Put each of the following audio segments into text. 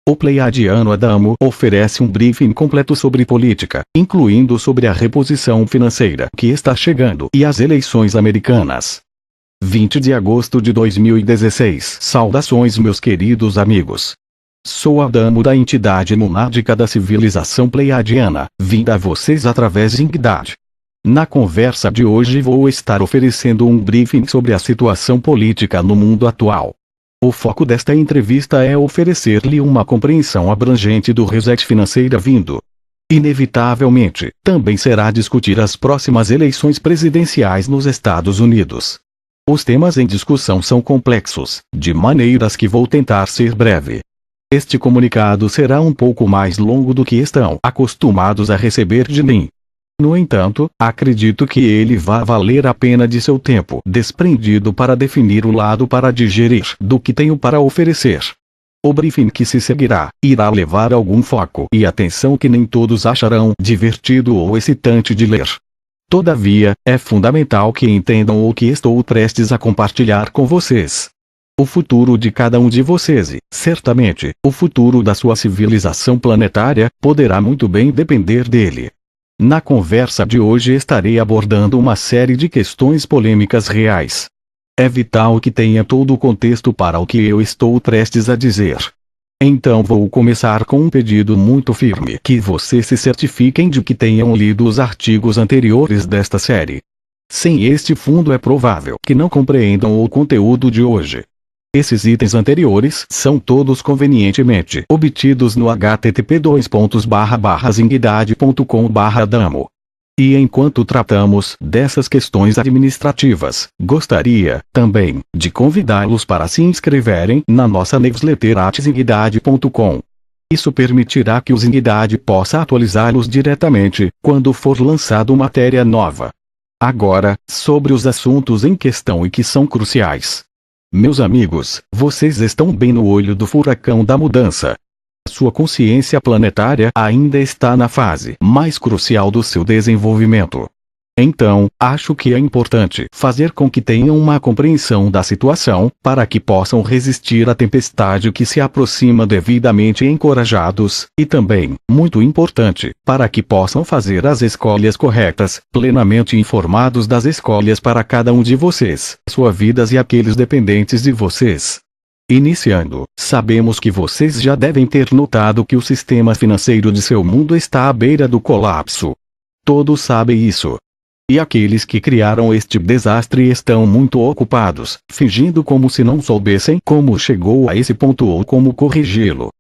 O pleiadiano Adamo oferece um briefing completo sobre política, incluindo sobre a reposição financeira que está chegando e as eleições americanas. 20 de agosto de 2016. Saudações, meus queridos amigos. Sou Adamo da entidade monádica da civilização pleiadiana, vinda a vocês através de Ingdad. Na conversa de hoje vou estar oferecendo um briefing sobre a situação política no mundo atual. O foco desta entrevista é oferecer-lhe uma compreensão abrangente do reset financeiro vindo. Inevitavelmente, também será discutir as próximas eleições presidenciais nos Estados Unidos. Os temas em discussão são complexos, de maneiras que vou tentar ser breve. Este comunicado será um pouco mais longo do que estão acostumados a receber de mim. No entanto, acredito que ele vá valer a pena de seu tempo desprendido para definir o lado para digerir do que tenho para oferecer. O briefing que se seguirá irá levar algum foco e atenção que nem todos acharão divertido ou excitante de ler. Todavia, é fundamental que entendam o que estou prestes a compartilhar com vocês. O futuro de cada um de vocês e, certamente, o futuro da sua civilização planetária, poderá muito bem depender dele. Na conversa de hoje estarei abordando uma série de questões polêmicas reais. É vital que tenha todo o contexto para o que eu estou prestes a dizer. Então vou começar com um pedido muito firme: que vocês se certifiquem de que tenham lido os artigos anteriores desta série. Sem este fundo é provável que não compreendam o conteúdo de hoje. Esses itens anteriores são todos convenientemente obtidos no http://zingdad.com/adamo. E enquanto tratamos dessas questões administrativas, gostaria, também, de convidá-los para se inscreverem na nossa newsletter @zingdad.com. Isso permitirá que o Zingdad possa atualizá-los diretamente, quando for lançado matéria nova. Agora, sobre os assuntos em questão e que são cruciais. Meus amigos, vocês estão bem no olho do furacão da mudança. Sua consciência planetária ainda está na fase mais crucial do seu desenvolvimento. Então, acho que é importante fazer com que tenham uma compreensão da situação, para que possam resistir à tempestade que se aproxima devidamente encorajados, e também, muito importante, para que possam fazer as escolhas corretas, plenamente informados das escolhas para cada um de vocês, suas vidas e aqueles dependentes de vocês. Iniciando, sabemos que vocês já devem ter notado que o sistema financeiro de seu mundo está à beira do colapso. Todos sabem isso. E aqueles que criaram este desastre estão muito ocupados, fingindo como se não soubessem como chegou a esse ponto ou como corrigi-lo.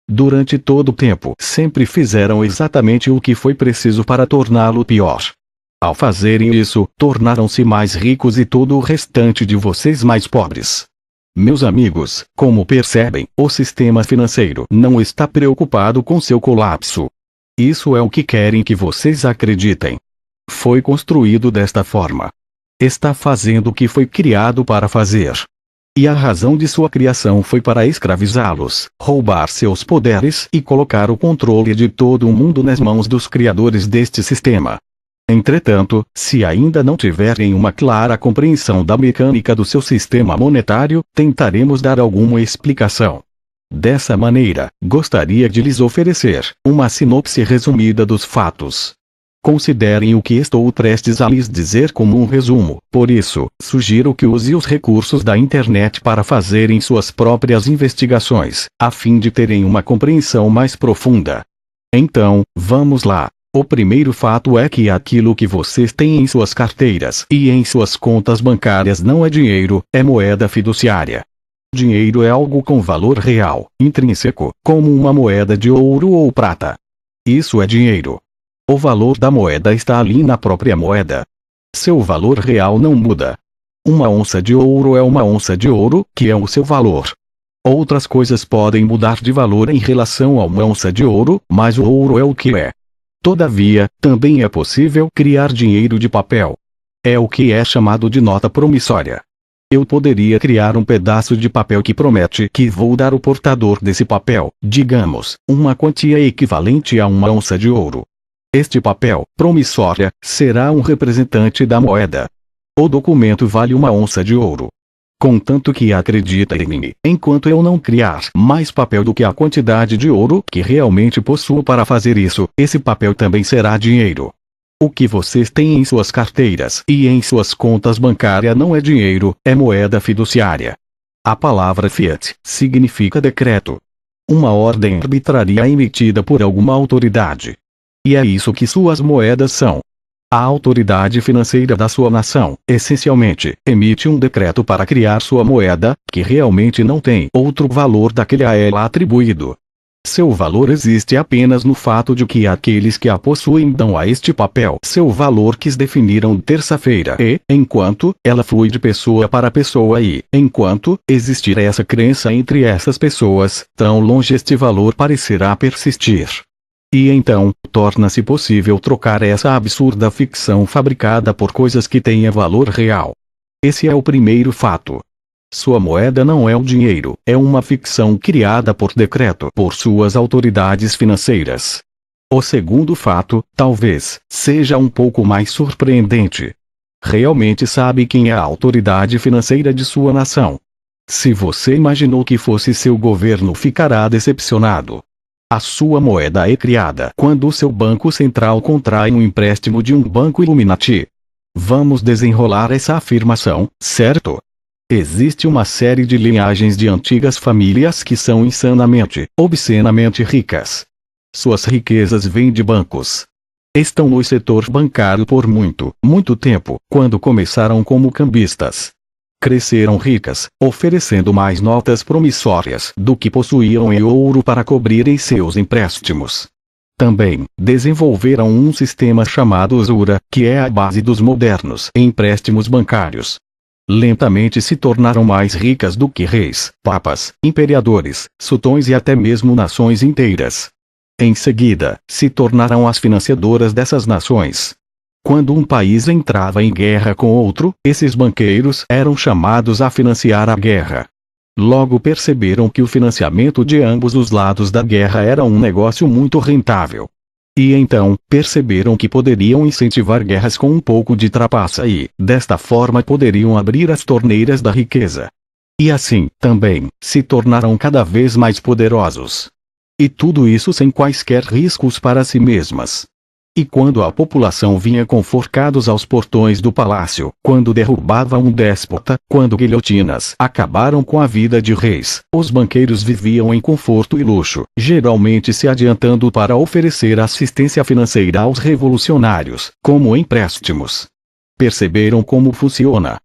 Durante todo o tempo, sempre fizeram exatamente o que foi preciso para torná-lo pior. Ao fazerem isso, tornaram-se mais ricos e todo o restante de vocês mais pobres. Meus amigos, como percebem, o sistema financeiro não está preocupado com seu colapso. Isso é o que querem que vocês acreditem. Foi construído desta forma. Está fazendo o que foi criado para fazer. E a razão de sua criação foi para escravizá-los, roubar seus poderes e colocar o controle de todo o mundo nas mãos dos criadores deste sistema. Entretanto, se ainda não tiverem uma clara compreensão da mecânica do seu sistema monetário, tentaremos dar alguma explicação. Dessa maneira, gostaria de lhes oferecer uma sinopse resumida dos fatos. Considerem o que estou prestes a lhes dizer como um resumo, por isso, sugiro que use os recursos da internet para fazerem suas próprias investigações, a fim de terem uma compreensão mais profunda. Então, vamos lá. O primeiro fato é que aquilo que vocês têm em suas carteiras e em suas contas bancárias não é dinheiro, é moeda fiduciária. Dinheiro é algo com valor real, intrínseco, como uma moeda de ouro ou prata. Isso é dinheiro. O valor da moeda está ali na própria moeda. Seu valor real não muda. Uma onça de ouro é uma onça de ouro, que é o seu valor. Outras coisas podem mudar de valor em relação a uma onça de ouro, mas o ouro é o que é. Todavia, também é possível criar dinheiro de papel. É o que é chamado de nota promissória. Eu poderia criar um pedaço de papel que promete que vou dar ao portador desse papel, digamos, uma quantia equivalente a uma onça de ouro. Este papel, promissória, será um representante da moeda. O documento vale uma onça de ouro. Contanto que acredita em mim, enquanto eu não criar mais papel do que a quantidade de ouro que realmente possuo para fazer isso, esse papel também será dinheiro. O que vocês têm em suas carteiras e em suas contas bancárias não é dinheiro, é moeda fiduciária. A palavra fiat significa decreto. Uma ordem arbitrária emitida por alguma autoridade. E é isso que suas moedas são. A autoridade financeira da sua nação, essencialmente, emite um decreto para criar sua moeda, que realmente não tem outro valor daquele a ela atribuído. Seu valor existe apenas no fato de que aqueles que a possuem dão a este papel seu valor que definiram terça-feira e, enquanto ela flui de pessoa para pessoa e, enquanto existir essa crença entre essas pessoas, tão longe este valor parecerá persistir. E então, torna-se possível trocar essa absurda ficção fabricada por coisas que tenha valor real. Esse é o primeiro fato. Sua moeda não é o dinheiro, é uma ficção criada por decreto por suas autoridades financeiras. O segundo fato, talvez, seja um pouco mais surpreendente. Realmente sabe quem é a autoridade financeira de sua nação. Se você imaginou que fosse seu governo, ficará decepcionado. A sua moeda é criada quando o seu banco central contrai um empréstimo de um banco Illuminati. Vamos desenrolar essa afirmação, certo? Existe uma série de linhagens de antigas famílias que são insanamente, obscenamente ricas. Suas riquezas vêm de bancos. Estão no setor bancário por muito, muito tempo, quando começaram como cambistas. Cresceram ricas, oferecendo mais notas promissórias do que possuíam em ouro para cobrirem seus empréstimos. Também, desenvolveram um sistema chamado usura, que é a base dos modernos empréstimos bancários. Lentamente se tornaram mais ricas do que reis, papas, imperadores, sultões e até mesmo nações inteiras. Em seguida, se tornaram as financiadoras dessas nações. Quando um país entrava em guerra com outro, esses banqueiros eram chamados a financiar a guerra. Logo perceberam que o financiamento de ambos os lados da guerra era um negócio muito rentável. E então, perceberam que poderiam incentivar guerras com um pouco de trapaça e, desta forma, poderiam abrir as torneiras da riqueza. E assim, também, se tornaram cada vez mais poderosos. E tudo isso sem quaisquer riscos para si mesmas. E quando a população vinha com forcados aos portões do palácio, quando derrubava um déspota, quando guilhotinas acabaram com a vida de reis, os banqueiros viviam em conforto e luxo, geralmente se adiantando para oferecer assistência financeira aos revolucionários, como empréstimos. Perceberam como funciona.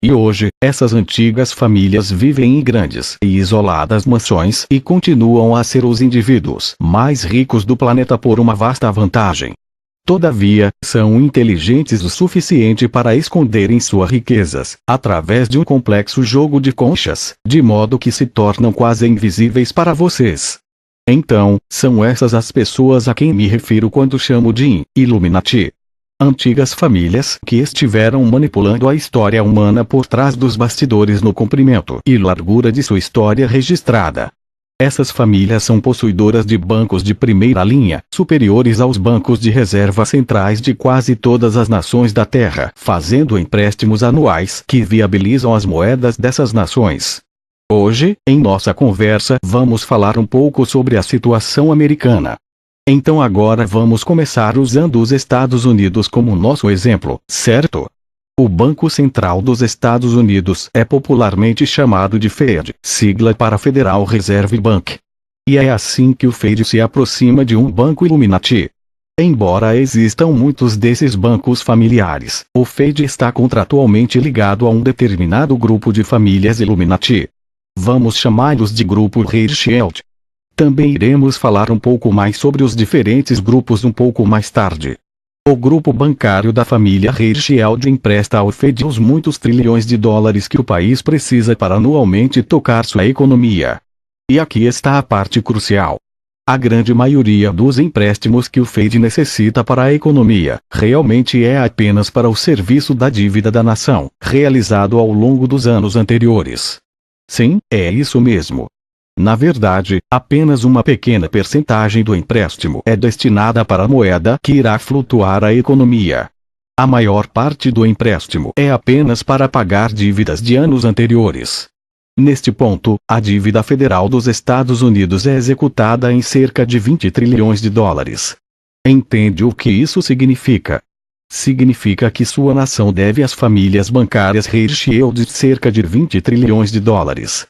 E hoje, essas antigas famílias vivem em grandes e isoladas mansões e continuam a ser os indivíduos mais ricos do planeta por uma vasta vantagem. Todavia, são inteligentes o suficiente para esconderem suas riquezas, através de um complexo jogo de conchas, de modo que se tornam quase invisíveis para vocês. Então, são essas as pessoas a quem me refiro quando chamo de Illuminati. Antigas famílias que estiveram manipulando a história humana por trás dos bastidores no comprimento e largura de sua história registrada. Essas famílias são possuidoras de bancos de primeira linha, superiores aos bancos de reserva centrais de quase todas as nações da Terra, fazendo empréstimos anuais que viabilizam as moedas dessas nações. Hoje, em nossa conversa, vamos falar um pouco sobre a situação americana. Então agora vamos começar usando os Estados Unidos como nosso exemplo, certo? O Banco Central dos Estados Unidos é popularmente chamado de Fed, sigla para Federal Reserve Bank. E é assim que o Fed se aproxima de um banco Illuminati. Embora existam muitos desses bancos familiares, o Fed está contratualmente ligado a um determinado grupo de famílias Illuminati. Vamos chamá-los de Grupo Rothschild. Também iremos falar um pouco mais sobre os diferentes grupos um pouco mais tarde. O grupo bancário da família Rothschild empresta ao Fed os muitos trilhões de dólares que o país precisa para anualmente tocar sua economia. E aqui está a parte crucial. A grande maioria dos empréstimos que o Fed necessita para a economia, realmente é apenas para o serviço da dívida da nação, realizado ao longo dos anos anteriores. Sim, é isso mesmo. Na verdade, apenas uma pequena percentagem do empréstimo é destinada para a moeda que irá flutuar a economia. A maior parte do empréstimo é apenas para pagar dívidas de anos anteriores. Neste ponto, a dívida federal dos Estados Unidos é executada em cerca de 20 trilhões de dólares. Entende o que isso significa? Significa que sua nação deve às famílias bancárias Rothschild cerca de 20 trilhões de dólares.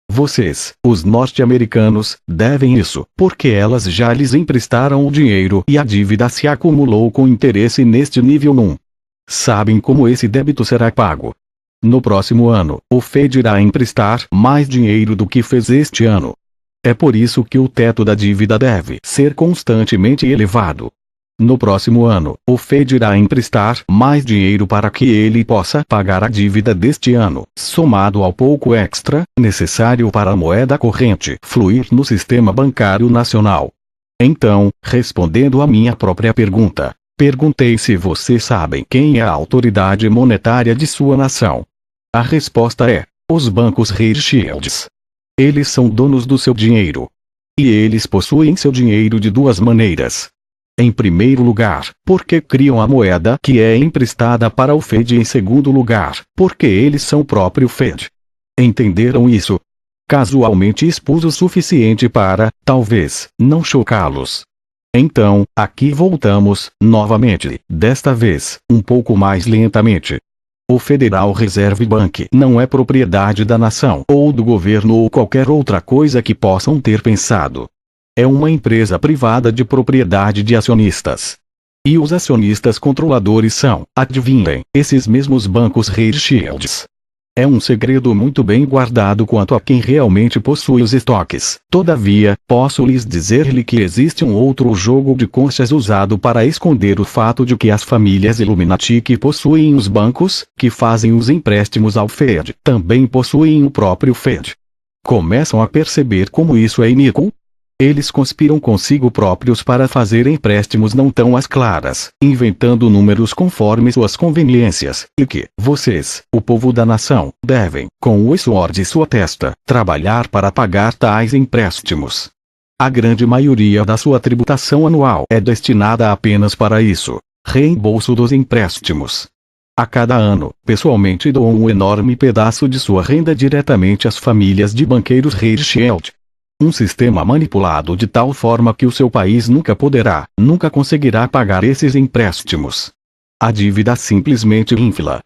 Vocês, os norte-americanos, devem isso, porque elas já lhes emprestaram o dinheiro e a dívida se acumulou com interesse neste nível 1. Sabem como esse débito será pago? No próximo ano, o Fed irá emprestar mais dinheiro do que fez este ano. É por isso que o teto da dívida deve ser constantemente elevado. No próximo ano, o Fed irá emprestar mais dinheiro para que ele possa pagar a dívida deste ano, somado ao pouco extra necessário para a moeda corrente fluir no sistema bancário nacional. Então, respondendo à minha própria pergunta, perguntei se vocês sabem quem é a autoridade monetária de sua nação. A resposta é: os bancos Rothschilds. Eles são donos do seu dinheiro. E eles possuem seu dinheiro de duas maneiras. Em primeiro lugar, porque criam a moeda que é emprestada para o Fed. Em segundo lugar, porque eles são o próprio Fed. Entenderam isso? Casualmente expus o suficiente para, talvez, não chocá-los. Então, aqui voltamos, novamente, desta vez, um pouco mais lentamente. O Federal Reserve Bank não é propriedade da nação ou do governo ou qualquer outra coisa que possam ter pensado. É uma empresa privada de propriedade de acionistas. E os acionistas controladores são, adivinhem, esses mesmos bancos Rothschilds. É um segredo muito bem guardado quanto a quem realmente possui os estoques. Todavia, posso lhes dizer-lhe que existe um outro jogo de conchas usado para esconder o fato de que as famílias Illuminati que possuem os bancos, que fazem os empréstimos ao Fed, também possuem o próprio Fed. Começam a perceber como isso é iníquo? Eles conspiram consigo próprios para fazer empréstimos não tão às claras, inventando números conforme suas conveniências, e que vocês, o povo da nação, devem, com o suor de sua testa, trabalhar para pagar tais empréstimos. A grande maioria da sua tributação anual é destinada apenas para isso: reembolso dos empréstimos. A cada ano, pessoalmente dou um enorme pedaço de sua renda diretamente às famílias de banqueiros Rothschild. Um sistema manipulado de tal forma que o seu país nunca conseguirá pagar esses empréstimos. A dívida simplesmente infla.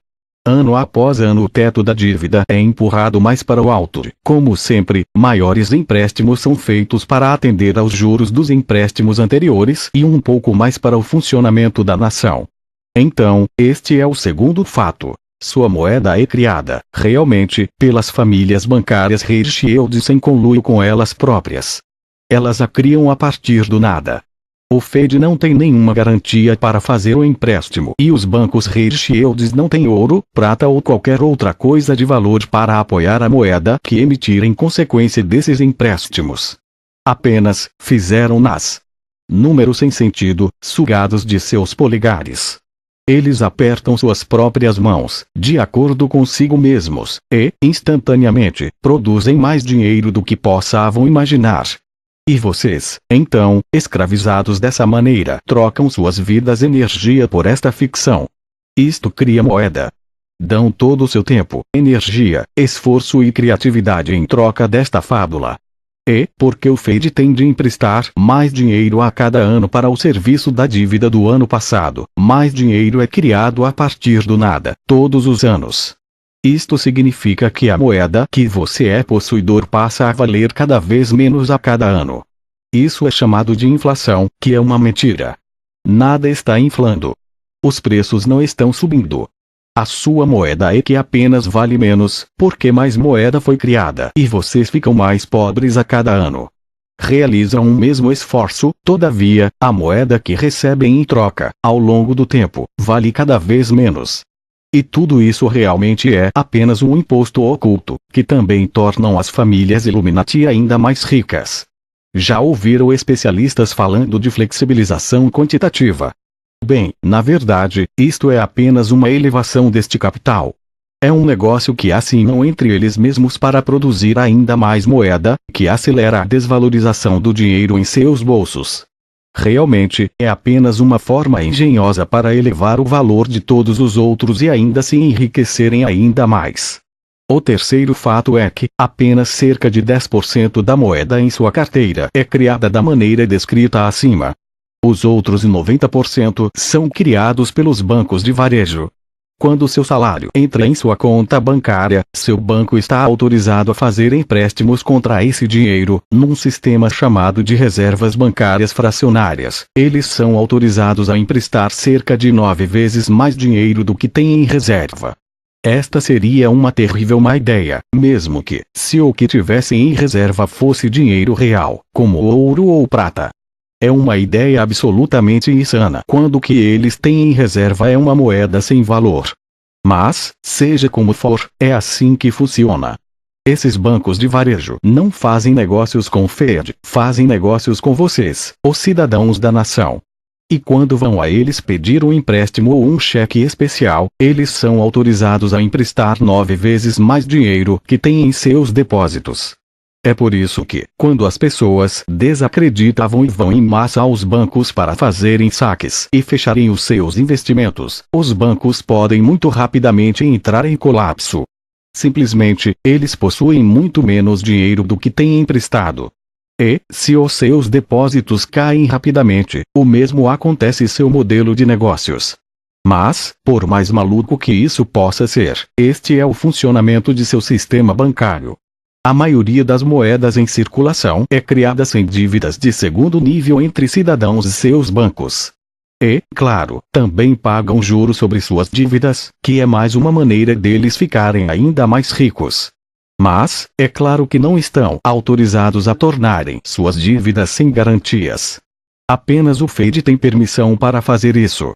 Ano após ano o teto da dívida é empurrado mais para o alto. Como sempre, maiores empréstimos são feitos para atender aos juros dos empréstimos anteriores e um pouco mais para o funcionamento da nação. Então, este é o segundo fato. Sua moeda é criada, realmente, pelas famílias bancárias Rothschild sem conluio com elas próprias. Elas a criam a partir do nada. O Fed não tem nenhuma garantia para fazer o empréstimo e os bancos Rothschild não têm ouro, prata ou qualquer outra coisa de valor para apoiar a moeda que emitir em consequência desses empréstimos. Apenas fizeram números sem sentido, sugados de seus polegares. Eles apertam suas próprias mãos, de acordo consigo mesmos, e, instantaneamente, produzem mais dinheiro do que possam imaginar. E vocês, então, escravizados dessa maneira, trocam suas vidas e energia por esta ficção. Isto cria moeda. Dão todo o seu tempo, energia, esforço e criatividade em troca desta fábula. E, porque o Fed tem de emprestar mais dinheiro a cada ano para o serviço da dívida do ano passado, mais dinheiro é criado a partir do nada, todos os anos. Isto significa que a moeda que você é possuidor passa a valer cada vez menos a cada ano. Isso é chamado de inflação, que é uma mentira. Nada está inflando. Os preços não estão subindo. A sua moeda é que apenas vale menos, porque mais moeda foi criada e vocês ficam mais pobres a cada ano. Realizam o mesmo esforço, todavia, a moeda que recebem em troca, ao longo do tempo, vale cada vez menos. E tudo isso realmente é apenas um imposto oculto, que também tornam as famílias Illuminati ainda mais ricas. Já ouviram especialistas falando de flexibilização quantitativa? Bem, na verdade, isto é apenas uma elevação deste capital. É um negócio que assinam entre eles mesmos para produzir ainda mais moeda, que acelera a desvalorização do dinheiro em seus bolsos. Realmente, é apenas uma forma engenhosa para elevar o valor de todos os outros e ainda se enriquecerem ainda mais. O terceiro fato é que, apenas cerca de 10% da moeda em sua carteira é criada da maneira descrita acima. Os outros 90% são criados pelos bancos de varejo. Quando seu salário entra em sua conta bancária, seu banco está autorizado a fazer empréstimos contra esse dinheiro, num sistema chamado de reservas bancárias fracionárias. Eles são autorizados a emprestar cerca de 9 vezes mais dinheiro do que tem em reserva. Esta seria uma terrível má ideia, mesmo que, se o que tivessem em reserva fosse dinheiro real, como ouro ou prata. É uma ideia absolutamente insana quando o que eles têm em reserva é uma moeda sem valor. Mas, seja como for, é assim que funciona. Esses bancos de varejo não fazem negócios com o Fed, fazem negócios com vocês, os cidadãos da nação. E quando vão a eles pedir um empréstimo ou um cheque especial, eles são autorizados a emprestar 9 vezes mais dinheiro que têm em seus depósitos. É por isso que, quando as pessoas desacreditavam e vão em massa aos bancos para fazerem saques e fecharem os seus investimentos, os bancos podem muito rapidamente entrar em colapso. Simplesmente, eles possuem muito menos dinheiro do que têm emprestado. E, se os seus depósitos caem rapidamente, o mesmo acontece em seu modelo de negócios. Mas, por mais maluco que isso possa ser, este é o funcionamento de seu sistema bancário. A maioria das moedas em circulação é criada sem dívidas de segundo nível entre cidadãos e seus bancos. E, claro, também pagam juros sobre suas dívidas, que é mais uma maneira deles ficarem ainda mais ricos. Mas, é claro que não estão autorizados a tornarem suas dívidas sem garantias. Apenas o Fed tem permissão para fazer isso.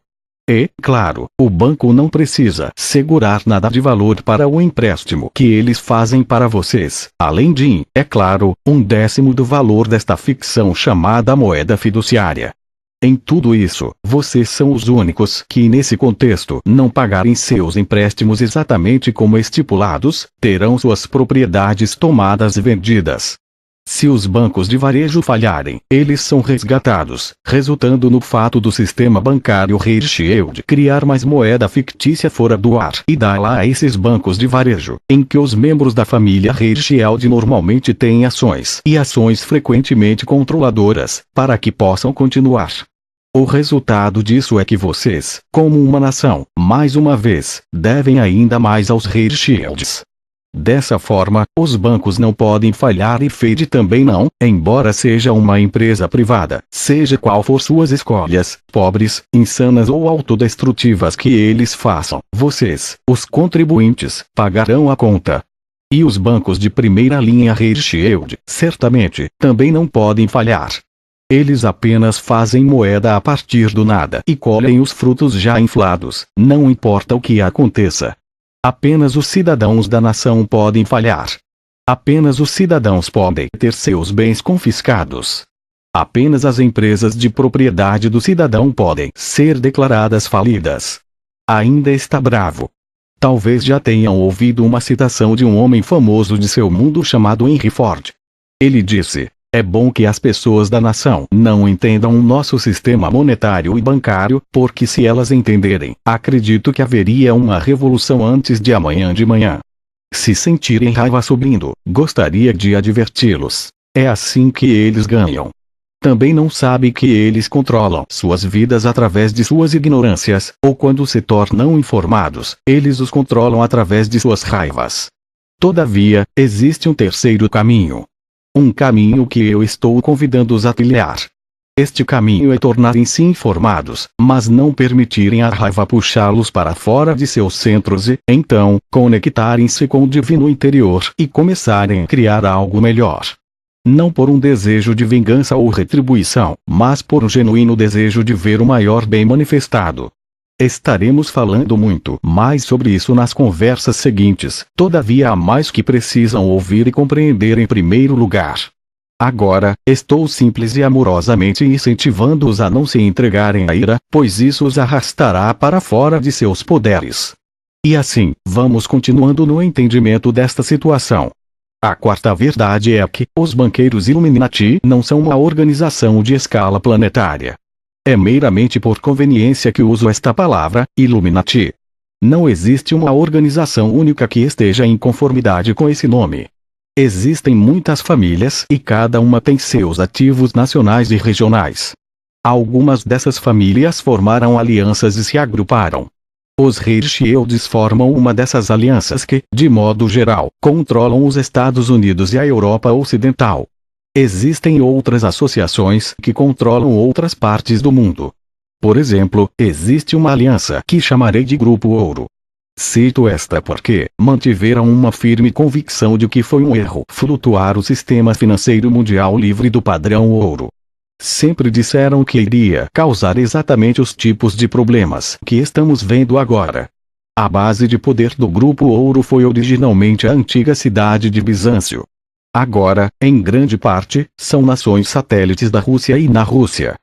E, claro, o banco não precisa segurar nada de valor para o empréstimo que eles fazem para vocês, além de, é claro, 1/10 do valor desta ficção chamada moeda fiduciária. Em tudo isso, vocês são os únicos que nesse contexto não pagarem seus empréstimos exatamente como estipulados, terão suas propriedades tomadas e vendidas. Se os bancos de varejo falharem, eles são resgatados, resultando no fato do sistema bancário Rothschild criar mais moeda fictícia fora do ar e dar-la a esses bancos de varejo, em que os membros da família Rothschild normalmente têm ações e ações frequentemente controladoras, para que possam continuar. O resultado disso é que vocês, como uma nação, mais uma vez, devem ainda mais aos Rothschilds. Dessa forma, os bancos não podem falhar e Fed também não, embora seja uma empresa privada, seja qual for suas escolhas, pobres, insanas ou autodestrutivas que eles façam, vocês, os contribuintes, pagarão a conta. E os bancos de primeira linha Rothschild, certamente, também não podem falhar. Eles apenas fazem moeda a partir do nada e colhem os frutos já inflados, não importa o que aconteça. Apenas os cidadãos da nação podem falhar. Apenas os cidadãos podem ter seus bens confiscados. Apenas as empresas de propriedade do cidadão podem ser declaradas falidas. Ainda está bravo. Talvez já tenham ouvido uma citação de um homem famoso de seu mundo chamado Henry Ford. Ele disse: "É bom que as pessoas da nação não entendam o nosso sistema monetário e bancário, porque se elas entenderem, acredito que haveria uma revolução antes de amanhã de manhã." Se sentirem raiva subindo, gostaria de adverti-los. É assim que eles ganham. Também não sabem que eles controlam suas vidas através de suas ignorâncias, ou quando se tornam informados, eles os controlam através de suas raivas. Todavia, existe um terceiro caminho. Um caminho que eu estou convidando-os a trilhar. Este caminho é tornarem-se informados, mas não permitirem a raiva puxá-los para fora de seus centros e, então, conectarem-se com o divino interior e começarem a criar algo melhor. Não por um desejo de vingança ou retribuição, mas por um genuíno desejo de ver o maior bem manifestado. Estaremos falando muito mais sobre isso nas conversas seguintes, todavia há mais que precisam ouvir e compreender em primeiro lugar. Agora, estou simples e amorosamente incentivando-os a não se entregarem à ira, pois isso os arrastará para fora de seus poderes. E assim, vamos continuando no entendimento desta situação. A quarta verdade é que os banqueiros Illuminati não são uma organização de escala planetária. É meramente por conveniência que uso esta palavra, Illuminati. Não existe uma organização única que esteja em conformidade com esse nome. Existem muitas famílias e cada uma tem seus ativos nacionais e regionais. Algumas dessas famílias formaram alianças e se agruparam. Os Rothschilds formam uma dessas alianças que, de modo geral, controlam os Estados Unidos e a Europa Ocidental. Existem outras associações que controlam outras partes do mundo. Por exemplo, existe uma aliança que chamarei de Grupo Ouro. Cito esta porque mantiveram uma firme convicção de que foi um erro flutuar o sistema financeiro mundial livre do padrão ouro. Sempre disseram que iria causar exatamente os tipos de problemas que estamos vendo agora. A base de poder do Grupo Ouro foi originalmente a antiga cidade de Bizâncio. Agora, em grande parte, são nações satélites da Rússia e na Rússia.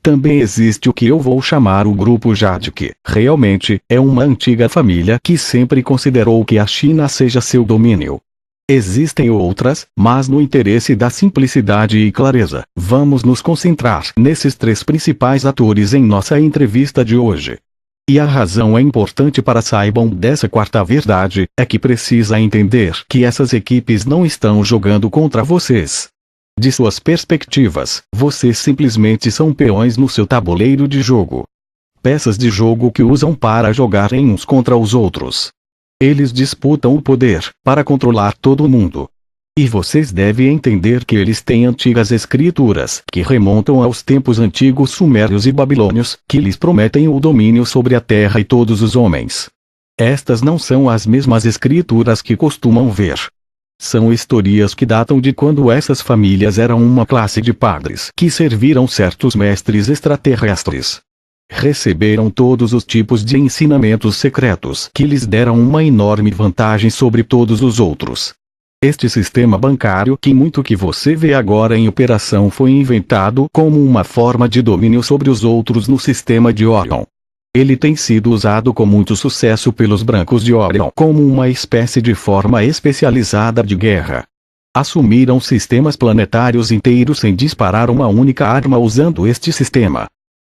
Também existe o que eu vou chamar o Grupo Jade, que, realmente, é uma antiga família que sempre considerou que a China seja seu domínio. Existem outras, mas no interesse da simplicidade e clareza, vamos nos concentrar nesses três principais atores em nossa entrevista de hoje. E a razão é importante para saibam dessa quarta verdade, é que precisa entender que essas equipes não estão jogando contra vocês. De suas perspectivas, vocês simplesmente são peões no seu tabuleiro de jogo. Peças de jogo que usam para jogarem uns contra os outros. Eles disputam o poder para controlar todo mundo. E vocês devem entender que eles têm antigas escrituras que remontam aos tempos antigos sumérios e babilônios, que lhes prometem o domínio sobre a terra e todos os homens. Estas não são as mesmas escrituras que costumam ver. São historias que datam de quando essas famílias eram uma classe de padres que serviram certos mestres extraterrestres. Receberam todos os tipos de ensinamentos secretos que lhes deram uma enorme vantagem sobre todos os outros. Este sistema bancário que muito que você vê agora em operação foi inventado como uma forma de domínio sobre os outros no sistema de Orion. Ele tem sido usado com muito sucesso pelos brancos de Orion como uma espécie de forma especializada de guerra. Assumiram sistemas planetários inteiros sem disparar uma única arma usando este sistema.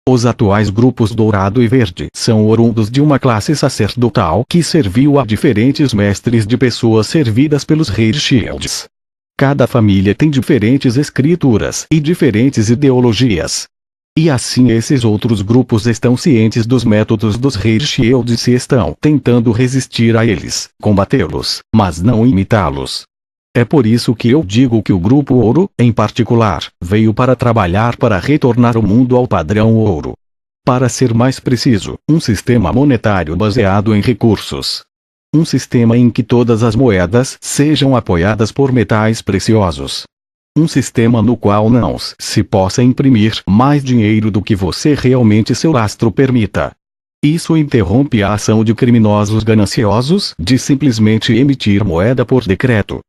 Os atuais grupos Dourado e Verde são oriundos de uma classe sacerdotal que serviu a diferentes mestres de pessoas servidas pelos Rothschilds. Cada família tem diferentes escrituras e diferentes ideologias. E assim esses outros grupos estão cientes dos métodos dos Rothschilds e estão tentando resistir a eles, combatê-los, mas não imitá-los. É por isso que eu digo que o Grupo Ouro, em particular, veio para trabalhar para retornar o mundo ao padrão ouro. Para ser mais preciso, um sistema monetário baseado em recursos. Um sistema em que todas as moedas sejam apoiadas por metais preciosos. Um sistema no qual não se possa imprimir mais dinheiro do que você realmente seu lastro permita. Isso interrompe a ação de criminosos gananciosos de simplesmente emitir moeda por decreto.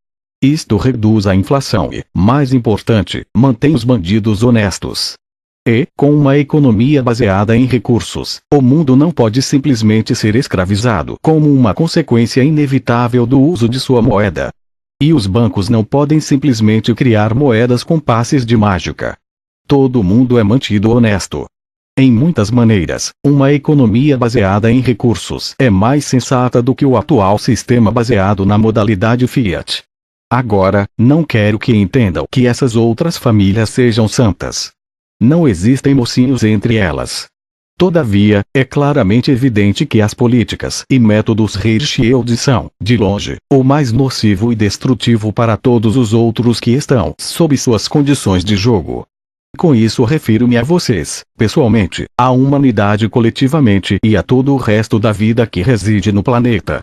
Isto reduz a inflação e, mais importante, mantém os bandidos honestos. E, com uma economia baseada em recursos, o mundo não pode simplesmente ser escravizado como uma consequência inevitável do uso de sua moeda. E os bancos não podem simplesmente criar moedas com passes de mágica. Todo mundo é mantido honesto. Em muitas maneiras, uma economia baseada em recursos é mais sensata do que o atual sistema baseado na modalidade Fiat. Agora, não quero que entendam que essas outras famílias sejam santas. Não existem mocinhos entre elas. Todavia, é claramente evidente que as políticas e métodos Rothschild são, de longe, o mais nocivo e destrutivo para todos os outros que estão sob suas condições de jogo. Com isso refiro-me a vocês, pessoalmente, à humanidade coletivamente e a todo o resto da vida que reside no planeta.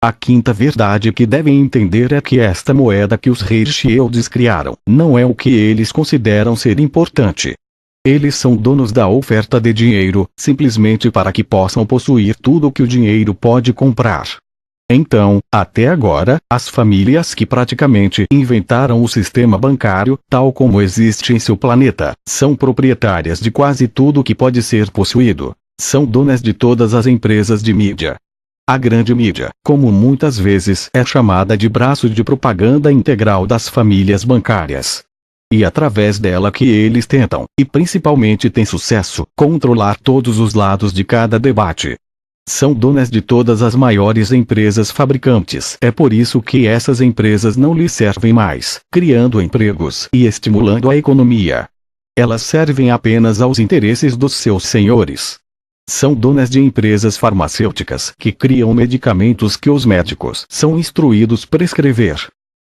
A quinta verdade que devem entender é que esta moeda que os Rothschilds criaram não é o que eles consideram ser importante. Eles são donos da oferta de dinheiro, simplesmente para que possam possuir tudo o que o dinheiro pode comprar. Então, até agora, as famílias que praticamente inventaram o sistema bancário, tal como existe em seu planeta, são proprietárias de quase tudo que pode ser possuído. São donas de todas as empresas de mídia. A grande mídia, como muitas vezes é chamada de braço de propaganda integral das famílias bancárias. E através dela que eles tentam, e principalmente têm sucesso, controlar todos os lados de cada debate. São donas de todas as maiores empresas fabricantes. É por isso que essas empresas não lhes servem mais, criando empregos e estimulando a economia. Elas servem apenas aos interesses dos seus senhores. São donas de empresas farmacêuticas que criam medicamentos que os médicos são instruídos prescrever.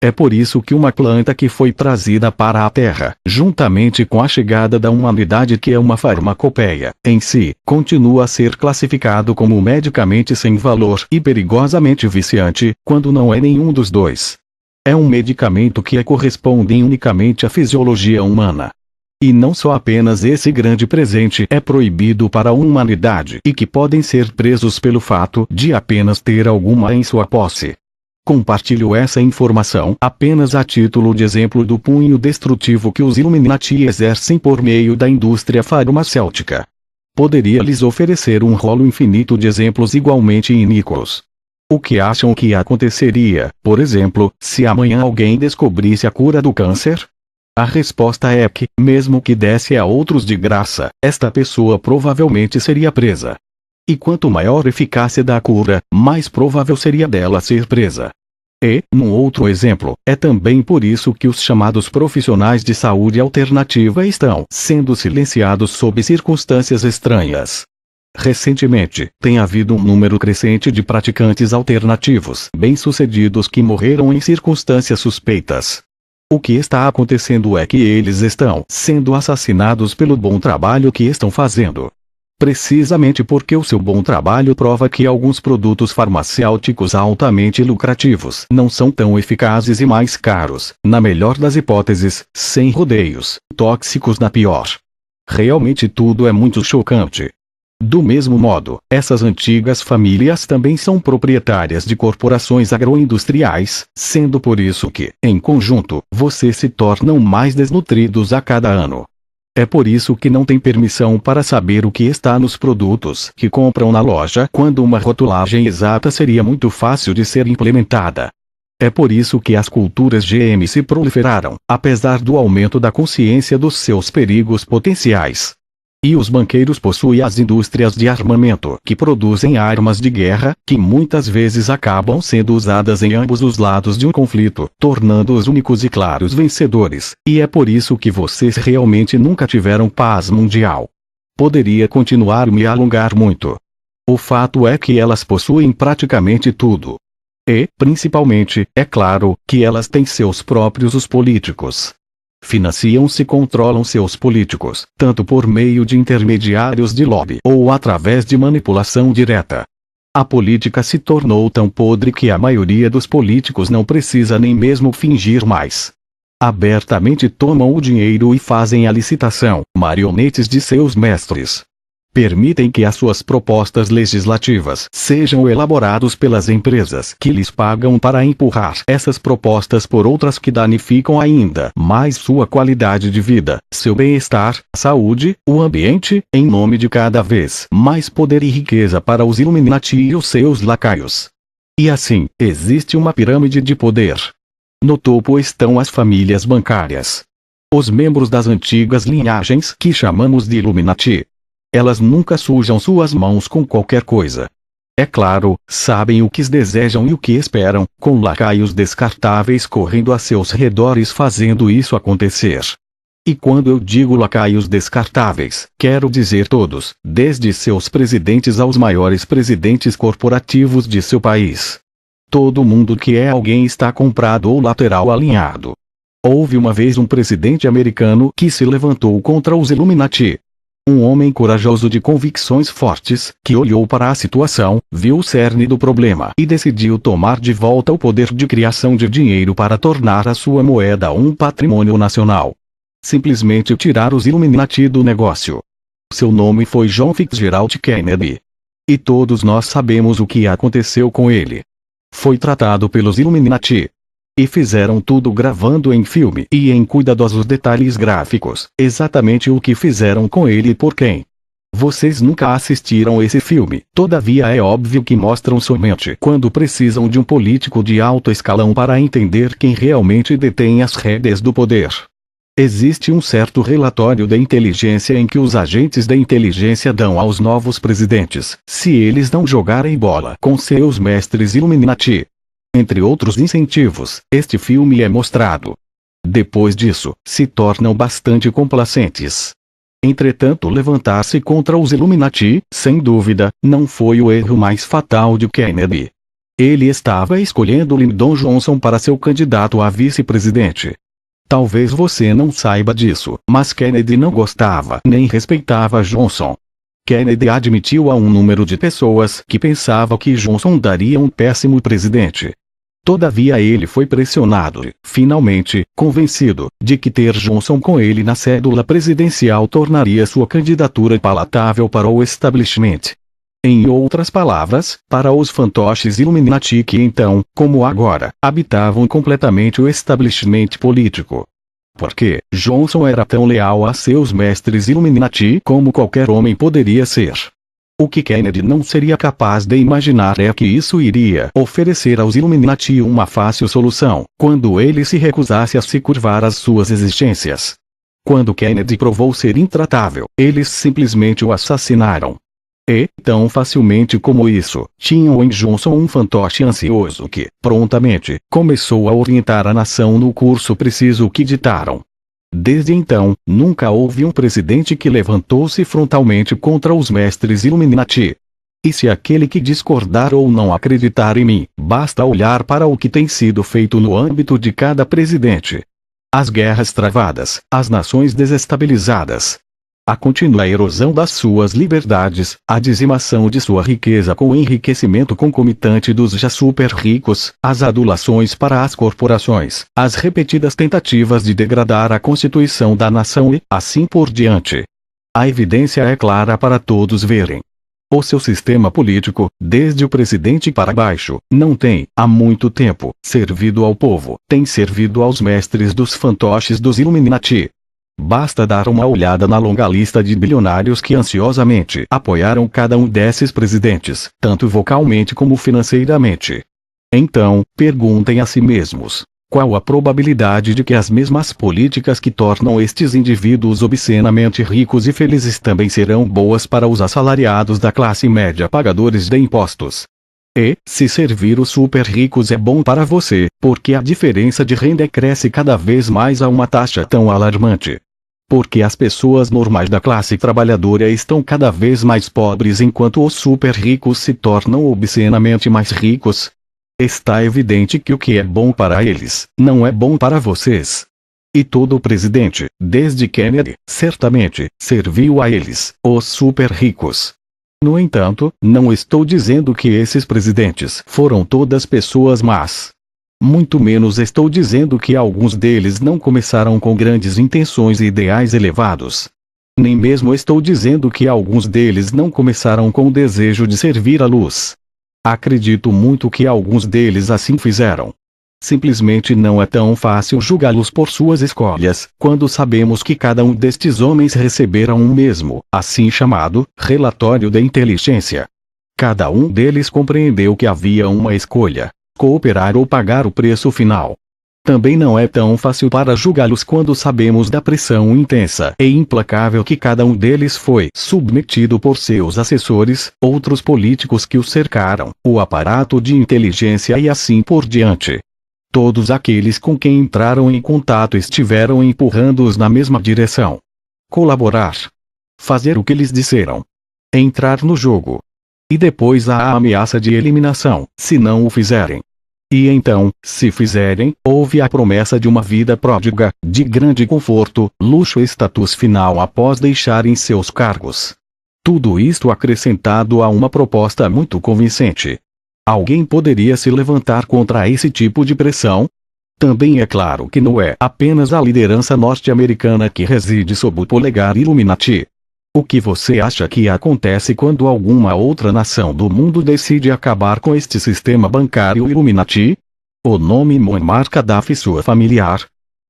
É por isso que uma planta que foi trazida para a Terra, juntamente com a chegada da humanidade que é uma farmacopeia, em si, continua a ser classificado como medicamente sem valor e perigosamente viciante, quando não é nenhum dos dois. É um medicamento que corresponde unicamente à fisiologia humana. E não só apenas esse grande presente é proibido para a humanidade e que podem ser presos pelo fato de apenas ter alguma em sua posse. Compartilho essa informação apenas a título de exemplo do punho destrutivo que os Illuminati exercem por meio da indústria farmacêutica. Poderia lhes oferecer um rolo infinito de exemplos igualmente iníquos. O que acham que aconteceria, por exemplo, se amanhã alguém descobrisse a cura do câncer? A resposta é que, mesmo que desse a outros de graça, esta pessoa provavelmente seria presa. E quanto maior a eficácia da cura, mais provável seria dela ser presa. E, num outro exemplo, é também por isso que os chamados profissionais de saúde alternativa estão sendo silenciados sob circunstâncias estranhas. Recentemente, tem havido um número crescente de praticantes alternativos bem-sucedidos que morreram em circunstâncias suspeitas. O que está acontecendo é que eles estão sendo assassinados pelo bom trabalho que estão fazendo. Precisamente porque o seu bom trabalho prova que alguns produtos farmacêuticos altamente lucrativos não são tão eficazes e mais caros, na melhor das hipóteses, sem rodeios, tóxicos na pior. Realmente tudo é muito chocante. Do mesmo modo, essas antigas famílias também são proprietárias de corporações agroindustriais, sendo por isso que, em conjunto, vocês se tornam mais desnutridos a cada ano. É por isso que não tem permissão para saber o que está nos produtos que compram na loja, quando uma rotulagem exata seria muito fácil de ser implementada. É por isso que as culturas GM se proliferaram, apesar do aumento da consciência dos seus perigos potenciais. E os banqueiros possuem as indústrias de armamento que produzem armas de guerra, que muitas vezes acabam sendo usadas em ambos os lados de um conflito, tornando-os únicos e claros vencedores, e é por isso que vocês realmente nunca tiveram paz mundial. Poderia continuar me alongar muito. O fato é que elas possuem praticamente tudo. E, principalmente, é claro, que elas têm seus próprios os políticos. Financiam-se e controlam seus políticos, tanto por meio de intermediários de lobby ou através de manipulação direta. A política se tornou tão podre que a maioria dos políticos não precisa nem mesmo fingir mais. Abertamente tomam o dinheiro e fazem a licitação, marionetes de seus mestres. Permitem que as suas propostas legislativas sejam elaboradas pelas empresas que lhes pagam para empurrar essas propostas por outras que danificam ainda mais sua qualidade de vida, seu bem-estar, saúde, o ambiente, em nome de cada vez mais poder e riqueza para os Illuminati e os seus lacaios. E assim, existe uma pirâmide de poder. No topo estão as famílias bancárias. Os membros das antigas linhagens que chamamos de Illuminati. Elas nunca sujam suas mãos com qualquer coisa. É claro, sabem o que desejam e o que esperam, com lacaios descartáveis correndo a seus redores fazendo isso acontecer. E quando eu digo lacaios descartáveis, quero dizer todos, desde seus presidentes aos maiores presidentes corporativos de seu país. Todo mundo que é alguém está comprado ou lateral alinhado. Houve uma vez um presidente americano que se levantou contra os Illuminati. Um homem corajoso de convicções fortes, que olhou para a situação, viu o cerne do problema e decidiu tomar de volta o poder de criação de dinheiro para tornar a sua moeda um patrimônio nacional. Simplesmente tirar os Illuminati do negócio. Seu nome foi John Fitzgerald Kennedy. E todos nós sabemos o que aconteceu com ele. Foi tratado pelos Illuminati. E fizeram tudo gravando em filme e em cuidadosos detalhes gráficos, exatamente o que fizeram com ele e por quem. Vocês nunca assistiram esse filme, todavia é óbvio que mostram somente quando precisam de um político de alto escalão para entender quem realmente detém as rédeas do poder. Existe um certo relatório da inteligência em que os agentes da inteligência dão aos novos presidentes, se eles não jogarem bola com seus mestres Illuminati. Entre outros incentivos, este filme é mostrado. Depois disso, se tornam bastante complacentes. Entretanto, levantar-se contra os Illuminati, sem dúvida, não foi o erro mais fatal de Kennedy. Ele estava escolhendo Lyndon Johnson para seu candidato a vice-presidente. Talvez você não saiba disso, mas Kennedy não gostava nem respeitava Johnson. Kennedy admitiu a um número de pessoas que pensava que Johnson daria um péssimo presidente. Todavia ele foi pressionado e, finalmente, convencido de que ter Johnson com ele na cédula presidencial tornaria sua candidatura palatável para o establishment. Em outras palavras, para os fantoches Illuminati que então, como agora, habitavam completamente o establishment político. Porque Johnson era tão leal a seus mestres Illuminati como qualquer homem poderia ser. O que Kennedy não seria capaz de imaginar é que isso iria oferecer aos Illuminati uma fácil solução, quando ele se recusasse a se curvar às suas exigências. Quando Kennedy provou ser intratável, eles simplesmente o assassinaram. E, tão facilmente como isso, tinham em Johnson um fantoche ansioso que, prontamente, começou a orientar a nação no curso preciso que ditaram. Desde então, nunca houve um presidente que levantou-se frontalmente contra os mestres Illuminati. E se aquele que discordar ou não acreditar em mim, basta olhar para o que tem sido feito no âmbito de cada presidente. As guerras travadas, as nações desestabilizadas, a contínua erosão das suas liberdades, a dizimação de sua riqueza com o enriquecimento concomitante dos já super ricos, as adulações para as corporações, as repetidas tentativas de degradar a constituição da nação e, assim por diante. A evidência é clara para todos verem. O seu sistema político, desde o presidente para baixo, não tem, há muito tempo, servido ao povo, tem servido aos mestres dos fantoches dos Illuminati. Basta dar uma olhada na longa lista de bilionários que ansiosamente apoiaram cada um desses presidentes, tanto vocalmente como financeiramente. Então, perguntem a si mesmos: qual a probabilidade de que as mesmas políticas que tornam estes indivíduos obscenamente ricos e felizes também serão boas para os assalariados da classe média pagadores de impostos? E, se servir os super ricos é bom para você, porque a diferença de renda cresce cada vez mais a uma taxa tão alarmante. Porque as pessoas normais da classe trabalhadora estão cada vez mais pobres enquanto os super ricos se tornam obscenamente mais ricos. Está evidente que o que é bom para eles, não é bom para vocês. E todo presidente, desde Kennedy, certamente, serviu a eles, os super ricos. No entanto, não estou dizendo que esses presidentes foram todas pessoas más. Muito menos estou dizendo que alguns deles não começaram com grandes intenções e ideais elevados. Nem mesmo estou dizendo que alguns deles não começaram com o desejo de servir a luz. Acredito muito que alguns deles assim fizeram. Simplesmente não é tão fácil julgá-los por suas escolhas, quando sabemos que cada um destes homens receberam um mesmo, assim chamado, relatório da inteligência. Cada um deles compreendeu que havia uma escolha: cooperar ou pagar o preço final. Também não é tão fácil para julgá-los quando sabemos da pressão intensa e implacável que cada um deles foi submetido por seus assessores, outros políticos que o cercaram, o aparato de inteligência e assim por diante. Todos aqueles com quem entraram em contato estiveram empurrando-os na mesma direção. Colaborar. Fazer o que lhes disseram. Entrar no jogo. E depois há a ameaça de eliminação, se não o fizerem. E então, se fizerem, houve a promessa de uma vida pródiga, de grande conforto, luxo e status final após deixarem seus cargos. Tudo isto acrescentado a uma proposta muito convincente. Alguém poderia se levantar contra esse tipo de pressão? Também é claro que não é apenas a liderança norte-americana que reside sob o polegar Illuminati. O que você acha que acontece quando alguma outra nação do mundo decide acabar com este sistema bancário Illuminati? O nome Muammar Gaddafi e sua familiar.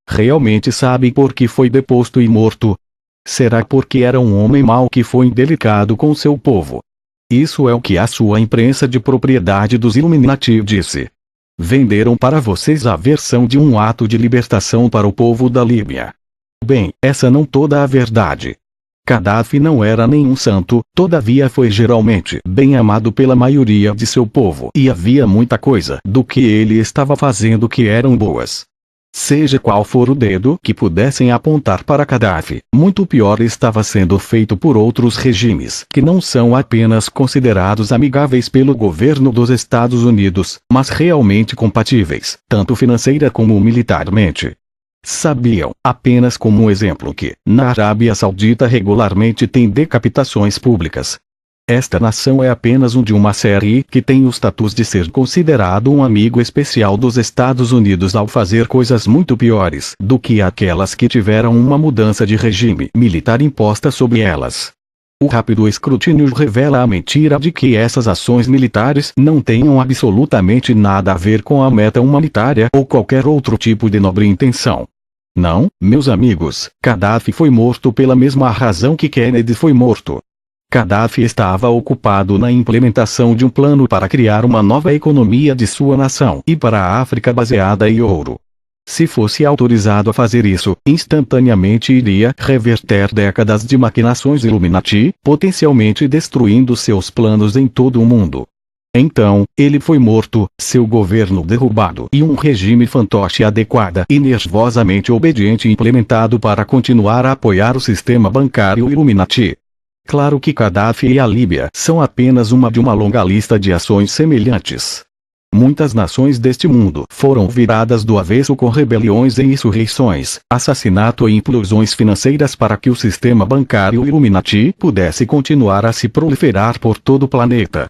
Realmente sabe por que foi deposto e morto? Será porque era um homem mau que foi indelicado com seu povo? Isso é o que a sua imprensa de propriedade dos Illuminati disse. Venderam para vocês a versão de um ato de libertação para o povo da Líbia. Bem, essa não toda a verdade. Gaddafi não era nenhum santo, todavia foi geralmente bem amado pela maioria de seu povo e havia muita coisa do que ele estava fazendo que eram boas. Seja qual for o dedo que pudessem apontar para Gaddafi, muito pior estava sendo feito por outros regimes que não são apenas considerados amigáveis pelo governo dos Estados Unidos, mas realmente compatíveis, tanto financeira como militarmente. Sabiam, apenas como um exemplo, que, na Arábia Saudita regularmente tem decapitações públicas. Esta nação é apenas um de uma série que tem o status de ser considerado um amigo especial dos Estados Unidos ao fazer coisas muito piores do que aquelas que tiveram uma mudança de regime militar imposta sobre elas. O rápido escrutínio revela a mentira de que essas ações militares não tenham absolutamente nada a ver com a meta humanitária ou qualquer outro tipo de nobre intenção. Não, meus amigos, Gaddafi foi morto pela mesma razão que Kennedy foi morto. Gaddafi estava ocupado na implementação de um plano para criar uma nova economia de sua nação e para a África baseada em ouro. Se fosse autorizado a fazer isso, instantaneamente iria reverter décadas de maquinações Illuminati, potencialmente destruindo seus planos em todo o mundo. Então, ele foi morto, seu governo derrubado e um regime fantoche adequada e nervosamente obediente implementado para continuar a apoiar o sistema bancário Illuminati. Claro que Gaddafi e a Líbia são apenas uma de uma longa lista de ações semelhantes. Muitas nações deste mundo foram viradas do avesso com rebeliões e insurreições, assassinato e implosões financeiras para que o sistema bancário Illuminati pudesse continuar a se proliferar por todo o planeta.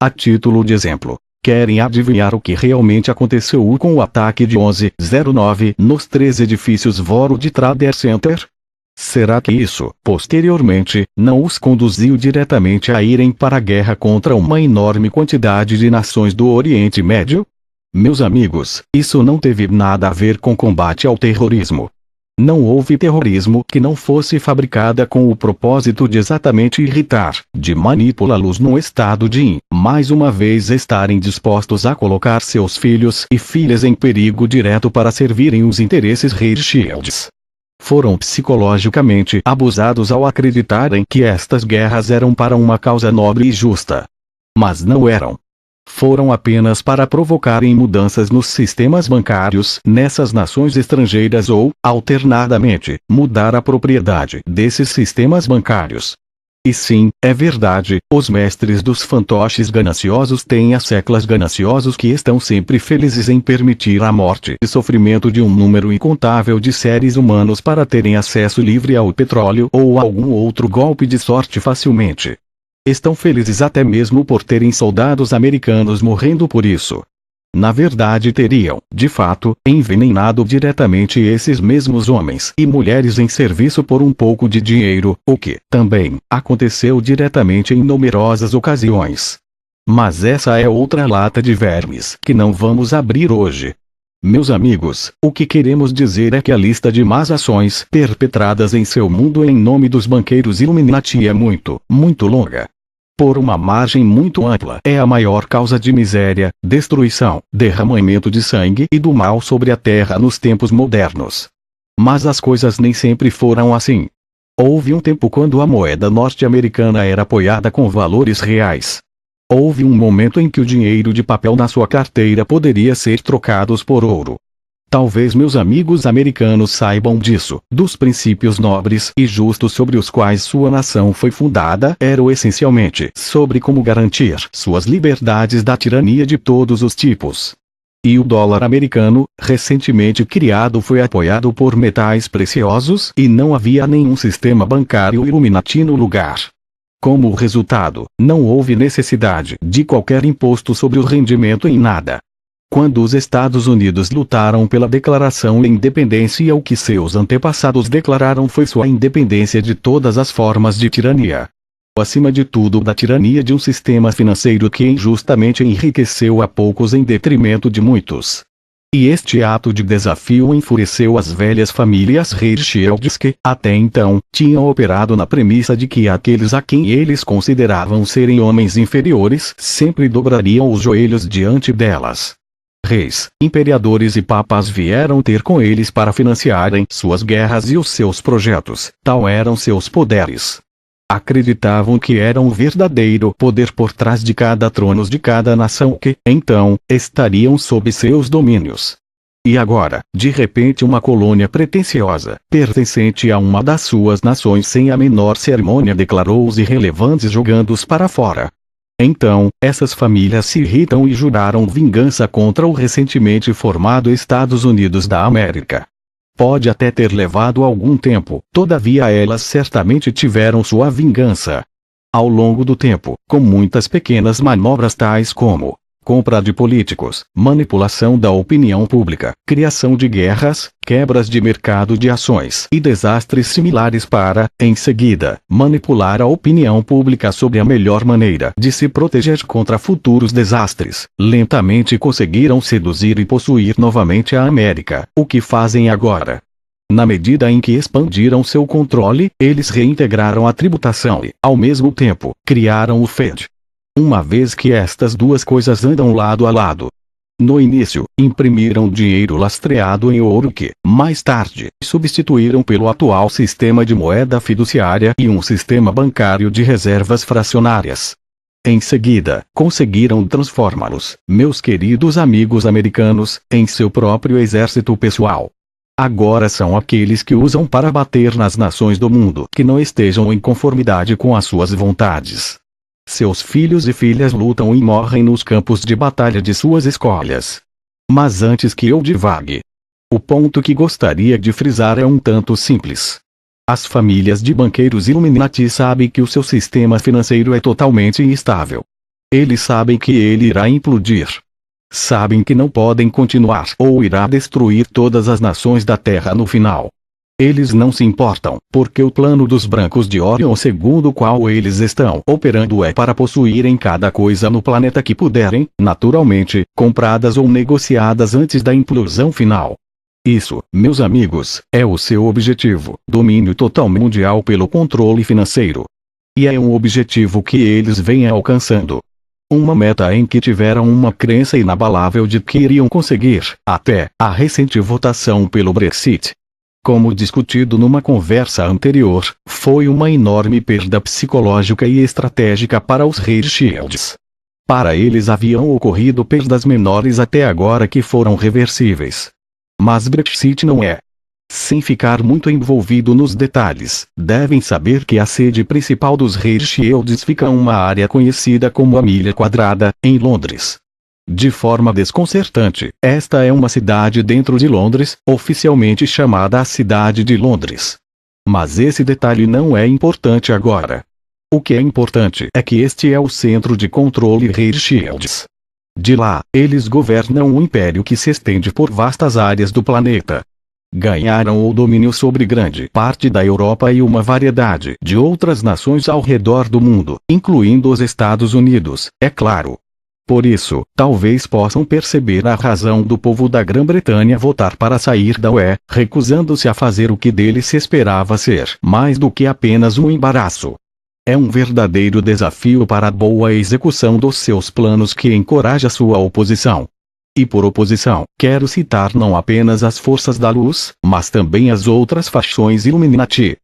A título de exemplo, querem adivinhar o que realmente aconteceu com o ataque de 11/09 nos 3 edifícios World Trade Center? Será que isso, posteriormente, não os conduziu diretamente a irem para a guerra contra uma enorme quantidade de nações do Oriente Médio? Meus amigos, isso não teve nada a ver com combate ao terrorismo. Não houve terrorismo que não fosse fabricada com o propósito de exatamente irritar, de manipulá-los num estado de, mais uma vez, estarem dispostos a colocar seus filhos e filhas em perigo direto para servirem os interesses Rothschilds. Foram psicologicamente abusados ao acreditarem que estas guerras eram para uma causa nobre e justa. Mas não eram. Foram apenas para provocarem mudanças nos sistemas bancários nessas nações estrangeiras ou, alternadamente, mudar a propriedade desses sistemas bancários. E sim, é verdade, os mestres dos fantoches gananciosos têm as seclas gananciosos que estão sempre felizes em permitir a morte e sofrimento de um número incontável de seres humanos para terem acesso livre ao petróleo ou algum outro golpe de sorte facilmente. Estão felizes até mesmo por terem soldados americanos morrendo por isso. Na verdade teriam, de fato, envenenado diretamente esses mesmos homens e mulheres em serviço por um pouco de dinheiro, o que, também, aconteceu diretamente em numerosas ocasiões. Mas essa é outra lata de vermes que não vamos abrir hoje. Meus amigos, o que queremos dizer é que a lista de más ações perpetradas em seu mundo em nome dos banqueiros Illuminati é muito, muito longa. Por uma margem muito ampla, é a maior causa de miséria, destruição, derramamento de sangue e do mal sobre a terra nos tempos modernos. Mas as coisas nem sempre foram assim. Houve um tempo quando a moeda norte-americana era apoiada com valores reais. Houve um momento em que o dinheiro de papel na sua carteira poderia ser trocado por ouro. Talvez meus amigos americanos saibam disso, dos princípios nobres e justos sobre os quais sua nação foi fundada eram essencialmente sobre como garantir suas liberdades da tirania de todos os tipos. E o dólar americano, recentemente criado, foi apoiado por metais preciosos e não havia nenhum sistema bancário Illuminati no lugar. Como resultado, não houve necessidade de qualquer imposto sobre o rendimento em nada. Quando os Estados Unidos lutaram pela declaração de independência, o que seus antepassados declararam foi sua independência de todas as formas de tirania. Acima de tudo, da tirania de um sistema financeiro que injustamente enriqueceu a poucos em detrimento de muitos. E este ato de desafio enfureceu as velhas famílias Hirschfelds que, até então, tinham operado na premissa de que aqueles a quem eles consideravam serem homens inferiores sempre dobrariam os joelhos diante delas. Reis, imperadores e papas vieram ter com eles para financiarem suas guerras e os seus projetos, tal eram seus poderes. Acreditavam que era um verdadeiro poder por trás de cada trono de cada nação que, então, estariam sob seus domínios. E agora, de repente uma colônia pretensiosa, pertencente a uma das suas nações sem a menor cerimônia declarou-os irrelevantes jogando-os para fora. Então, essas famílias se irritam e juraram vingança contra o recentemente formado Estados Unidos da América. Pode até ter levado algum tempo, todavia elas certamente tiveram sua vingança. Ao longo do tempo, com muitas pequenas manobras tais como compra de políticos, manipulação da opinião pública, criação de guerras, quebras de mercado de ações e desastres similares para, em seguida, manipular a opinião pública sobre a melhor maneira de se proteger contra futuros desastres, lentamente conseguiram seduzir e possuir novamente a América, o que fazem agora. Na medida em que expandiram seu controle, eles reintegraram a tributação e, ao mesmo tempo, criaram o Fed. Uma vez que estas duas coisas andam lado a lado. No início, imprimiram dinheiro lastreado em ouro que, mais tarde, substituíram pelo atual sistema de moeda fiduciária e um sistema bancário de reservas fracionárias. Em seguida, conseguiram transformá-los, meus queridos amigos americanos, em seu próprio exército pessoal. Agora são aqueles que usam para bater nas nações do mundo que não estejam em conformidade com as suas vontades. Seus filhos e filhas lutam e morrem nos campos de batalha de suas escolhas. Mas antes que eu divague, o ponto que gostaria de frisar é um tanto simples. As famílias de banqueiros Illuminati sabem que o seu sistema financeiro é totalmente instável. Eles sabem que ele irá implodir. Sabem que não podem continuar ou irá destruir todas as nações da Terra no final. Eles não se importam, porque o plano dos brancos de Orion segundo o qual eles estão operando é para possuírem cada coisa no planeta que puderem, naturalmente, compradas ou negociadas antes da implosão final. Isso, meus amigos, é o seu objetivo, domínio total mundial pelo controle financeiro. E é um objetivo que eles vêm alcançando. Uma meta em que tiveram uma crença inabalável de que iriam conseguir, até a recente votação pelo Brexit. Como discutido numa conversa anterior, foi uma enorme perda psicológica e estratégica para os Hirschfelds. Para eles haviam ocorrido perdas menores até agora que foram reversíveis. Mas Brexit não é. Sem ficar muito envolvido nos detalhes, devem saber que a sede principal dos Hirschfelds fica em uma área conhecida como a Milha Quadrada, em Londres. De forma desconcertante, esta é uma cidade dentro de Londres, oficialmente chamada a Cidade de Londres. Mas esse detalhe não é importante agora. O que é importante é que este é o centro de controle Hirschfelds. De lá, eles governam um império que se estende por vastas áreas do planeta. Ganharam o domínio sobre grande parte da Europa e uma variedade de outras nações ao redor do mundo, incluindo os Estados Unidos, é claro. Por isso, talvez possam perceber a razão do povo da Grã-Bretanha votar para sair da UE, recusando-se a fazer o que dele se esperava ser mais do que apenas um embaraço. É um verdadeiro desafio para a boa execução dos seus planos que encoraja sua oposição. E por oposição, quero citar não apenas as forças da luz, mas também as outras fações Illuminati.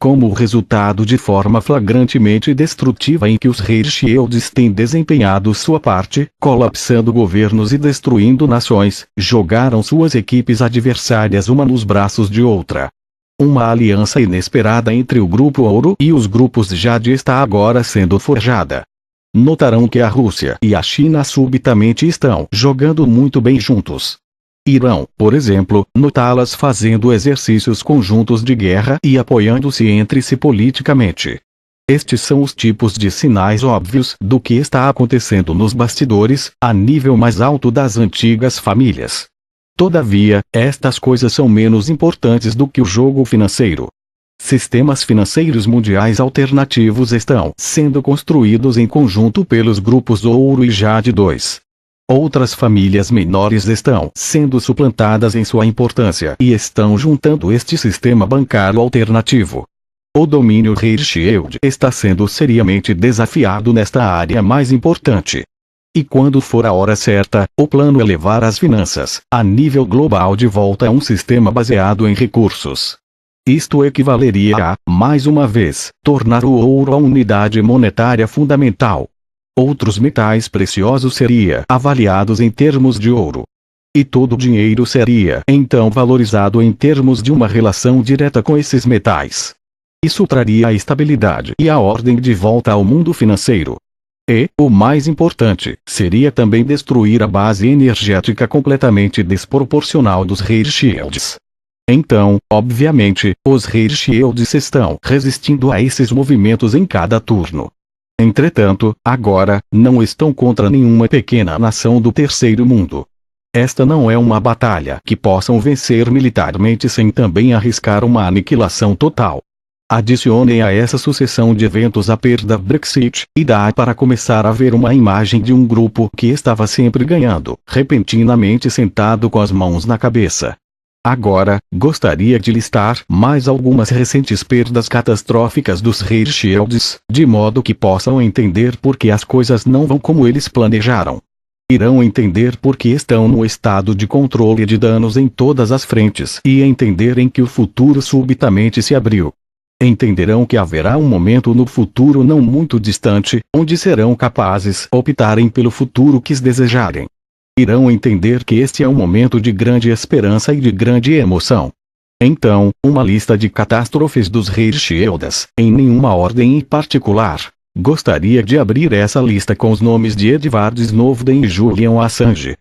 Como resultado de forma flagrantemente destrutiva em que os Hirschfelds têm desempenhado sua parte, colapsando governos e destruindo nações, jogaram suas equipes adversárias uma nos braços de outra. Uma aliança inesperada entre o Grupo Ouro e os grupos Jade está agora sendo forjada. Notarão que a Rússia e a China subitamente estão jogando muito bem juntos. Irão, por exemplo, notá-las fazendo exercícios conjuntos de guerra e apoiando-se entre si politicamente. Estes são os tipos de sinais óbvios do que está acontecendo nos bastidores, a nível mais alto das antigas famílias. Todavia, estas coisas são menos importantes do que o jogo financeiro. Sistemas financeiros mundiais alternativos estão sendo construídos em conjunto pelos grupos Ouro e Jade 2. Outras famílias menores estão sendo suplantadas em sua importância e estão juntando este sistema bancário alternativo. O domínio Hirschfeld está sendo seriamente desafiado nesta área mais importante. E quando for a hora certa, o plano é levar as finanças, a nível global, de volta a um sistema baseado em recursos. Isto equivaleria a, mais uma vez, tornar o ouro a unidade monetária fundamental. Outros metais preciosos seriam avaliados em termos de ouro. E todo o dinheiro seria, então, valorizado em termos de uma relação direta com esses metais. Isso traria a estabilidade e a ordem de volta ao mundo financeiro. E, o mais importante, seria também destruir a base energética completamente desproporcional dos Hirschfelds. Então, obviamente, os Hirschfelds estão resistindo a esses movimentos em cada turno. Entretanto, agora, não estão contra nenhuma pequena nação do terceiro mundo. Esta não é uma batalha que possam vencer militarmente sem também arriscar uma aniquilação total. Adicionem a essa sucessão de eventos a perda Brexit, e dá para começar a ver uma imagem de um grupo que estava sempre ganhando, repentinamente sentado com as mãos na cabeça. Agora, gostaria de listar mais algumas recentes perdas catastróficas dos Hirschfelds, de modo que possam entender por que as coisas não vão como eles planejaram. Irão entender por que estão no estado de controle de danos em todas as frentes e entenderem que o futuro subitamente se abriu. Entenderão que haverá um momento no futuro não muito distante, onde serão capazes optarem pelo futuro que desejarem. Irão entender que este é um momento de grande esperança e de grande emoção. Então, uma lista de catástrofes dos Hirschfelds, em nenhuma ordem em particular. Gostaria de abrir essa lista com os nomes de Edward Snowden e Julian Assange.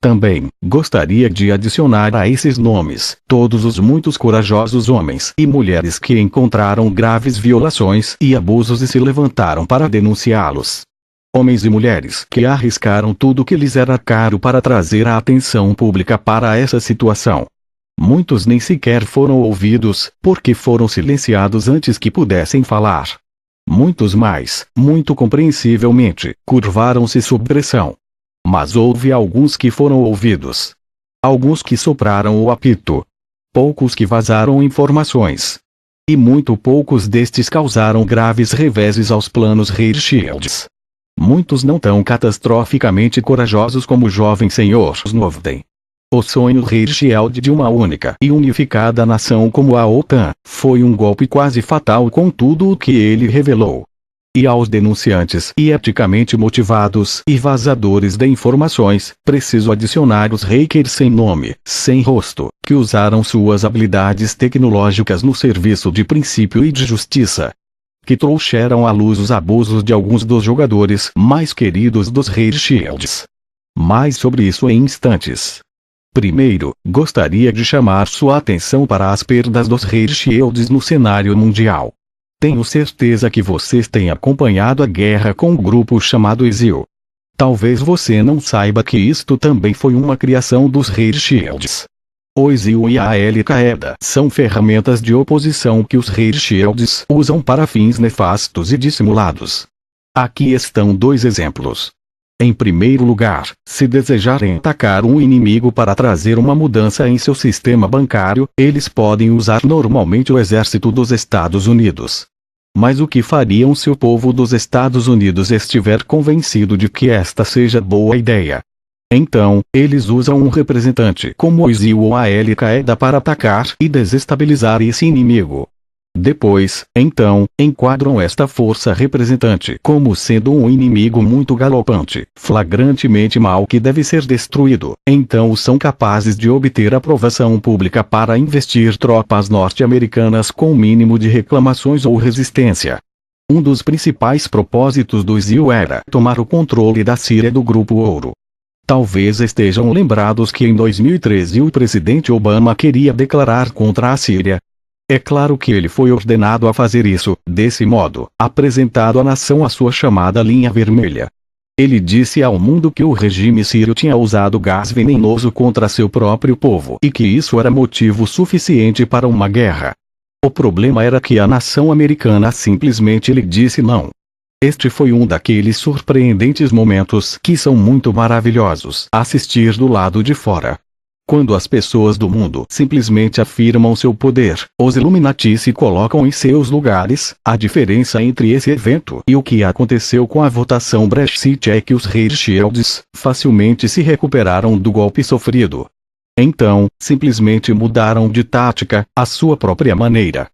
Também, gostaria de adicionar a esses nomes todos os muitos corajosos homens e mulheres que encontraram graves violações e abusos e se levantaram para denunciá-los. Homens e mulheres que arriscaram tudo que lhes era caro para trazer a atenção pública para essa situação. Muitos nem sequer foram ouvidos, porque foram silenciados antes que pudessem falar. Muitos mais, muito compreensivelmente, curvaram-se sob pressão. Mas houve alguns que foram ouvidos. Alguns que sopraram o apito. Poucos que vazaram informações. E muito poucos destes causaram graves reveses aos planos Hirschfelds. Muitos não tão catastroficamente corajosos como o jovem senhor Snowden. O sonho Hirschfeld de uma única e unificada nação como a OTAN, foi um golpe quase fatal com tudo o que ele revelou. E aos denunciantes e eticamente motivados e vazadores de informações, preciso adicionar os hackers sem nome, sem rosto, que usaram suas habilidades tecnológicas no serviço de princípio e de justiça. Que trouxeram à luz os abusos de alguns dos jogadores mais queridos dos Hirschfelds. Mais sobre isso em instantes. Primeiro, gostaria de chamar sua atenção para as perdas dos Hirschfelds no cenário mundial. Tenho certeza que vocês têm acompanhado a guerra com o grupo chamado ISIL. Talvez você não saiba que isto também foi uma criação dos Hirschfelds. O ISIL e a Al-Qaeda são ferramentas de oposição que os Hirschfelds usam para fins nefastos e dissimulados. Aqui estão dois exemplos. Em primeiro lugar, se desejarem atacar um inimigo para trazer uma mudança em seu sistema bancário, eles podem usar normalmente o exército dos Estados Unidos. Mas o que fariam se o povo dos Estados Unidos estiver convencido de que esta seja boa ideia? Então, eles usam um representante como o ISIL ou a Al-Qaeda para atacar e desestabilizar esse inimigo. Depois, então, enquadram esta força representante como sendo um inimigo muito galopante, flagrantemente mau que deve ser destruído. Então são capazes de obter aprovação pública para investir tropas norte-americanas com o mínimo de reclamações ou resistência. Um dos principais propósitos do ISIL era tomar o controle da Síria do Grupo Ouro. Talvez estejam lembrados que em 2013 o presidente Obama queria declarar contra a Síria. É claro que ele foi ordenado a fazer isso, desse modo, apresentado à nação a sua chamada linha vermelha. Ele disse ao mundo que o regime sírio tinha usado gás venenoso contra seu próprio povo e que isso era motivo suficiente para uma guerra. O problema era que a nação americana simplesmente lhe disse não. Este foi um daqueles surpreendentes momentos que são muito maravilhosos assistir do lado de fora. Quando as pessoas do mundo simplesmente afirmam seu poder, os Illuminati se colocam em seus lugares. A diferença entre esse evento e o que aconteceu com a votação Brexit é que os Rothschilds facilmente se recuperaram do golpe sofrido. Então, simplesmente mudaram de tática, à sua própria maneira.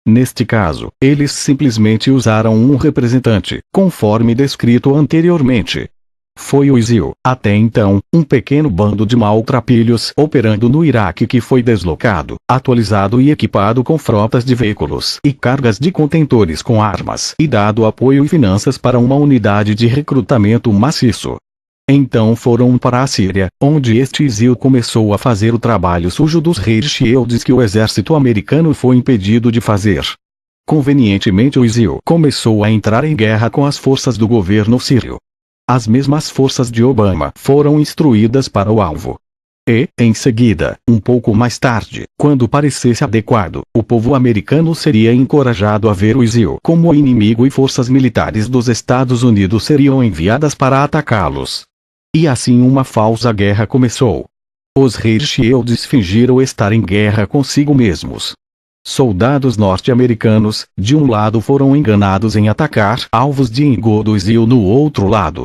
Neste caso, eles simplesmente usaram um representante, conforme descrito anteriormente. Foi o ISIL, até então, um pequeno bando de maltrapilhos operando no Iraque que foi deslocado, atualizado e equipado com frotas de veículos e cargas de contentores com armas e dado apoio e finanças para uma unidade de recrutamento maciço. Então foram para a Síria, onde este ISIL começou a fazer o trabalho sujo dos Rothschilds que o exército americano foi impedido de fazer. Convenientemente o ISIL começou a entrar em guerra com as forças do governo sírio. As mesmas forças de Obama foram instruídas para o alvo. E, em seguida, um pouco mais tarde, quando parecesse adequado, o povo americano seria encorajado a ver o ISIL como inimigo e forças militares dos Estados Unidos seriam enviadas para atacá-los. E assim uma falsa guerra começou. Os Rothschilds fingiram estar em guerra consigo mesmos. Soldados norte-americanos, de um lado, foram enganados em atacar alvos de ego do ISIL no outro lado.